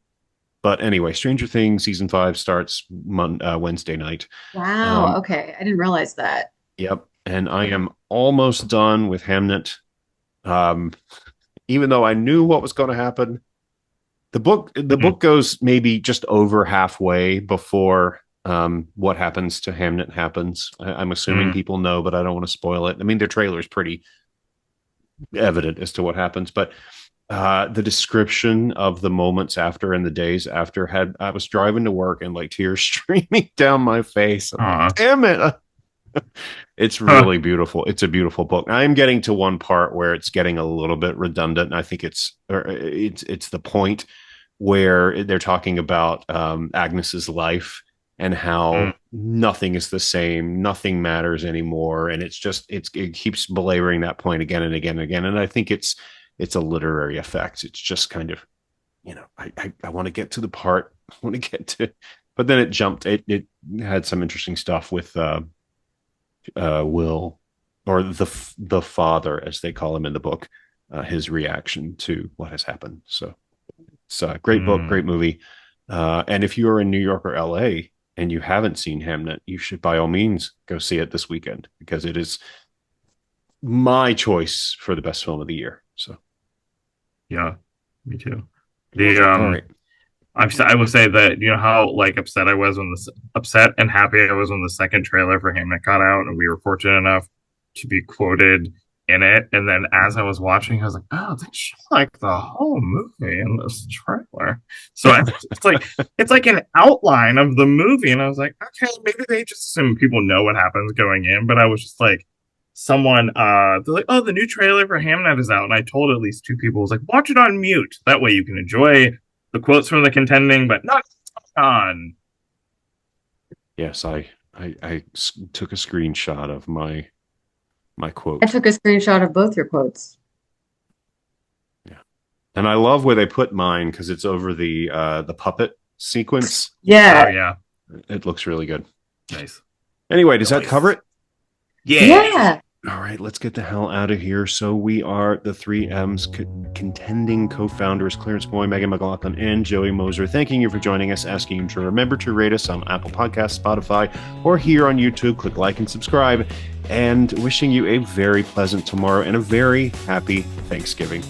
S1: But anyway, Stranger Things season 5 starts Wednesday night.
S2: Wow.
S1: Um,
S2: Okay. I didn't realize that.
S1: yep, and I am almost done with Hamnet. Um, Even though I knew what was going to happen, the book goes maybe just over halfway before what happens to Hamnet happens. I'm assuming
S3: mm.
S1: people know, but I don't want to spoil it. I mean, their trailer is pretty evident as to what happens, but the description of the moments after and the days after I was driving to work and like tears streaming down my face. I'm like,
S3: Aw.
S1: damn it. It's
S3: Huh.
S1: really beautiful. It's a beautiful book. I'm getting to one part where it's getting a little bit redundant. And I think it's the point where they're talking about Agnes's life and
S3: Mm.
S1: how nothing is the same, nothing matters anymore, and it keeps belaboring that point again and again and again. And I think it's a literary effect. It's just kind of I want to get to the part I want to get to, but then it jumped. It had some interesting stuff with Will, or the father, as they call him in the book, his reaction to what has happened. So it's a great book,
S3: Mm.
S1: great movie. And if you are in New York or LA and you haven't seen Hamnet, you should by all means go see it this weekend because it is my choice for the best film of the year. So,
S3: Yeah, me too. The
S1: all right.
S3: I will say that you know how like upset and happy I was when the second trailer for Hamnet got out, and we were fortunate enough to be quoted in it. And then as I was watching, I was like, oh, they shot like the whole movie in this trailer. So it's like an outline of the movie, and I was like, okay, maybe they just assume people know what happens going in. But I was just like, they're like, oh, the new trailer for Hamnet is out, and I told at least 2 people, I was like, watch it on mute. That way you can enjoy the quotes from the contending, but not on.
S1: Yes, I took a screenshot of my
S2: I
S1: quote.
S2: took a screenshot of both your quotes.
S1: Yeah, and I love where they put mine because it's over the puppet sequence.
S3: Oh
S2: Yeah.
S3: yeah,
S1: It looks really good.
S3: nice.
S1: Anyway, does that
S3: Nice.
S1: cover it?
S3: Yeah.
S2: Yeah.
S1: All right, let's get the hell out of here. So we are the 3M's contending co-founders, Clarence Boy, Megan McLaughlin, and Joey Moser. Thanking you for joining us, asking you to remember to rate us on Apple Podcasts, Spotify, or here on YouTube. Click like and subscribe, and wishing you a very pleasant tomorrow and a very happy Thanksgiving.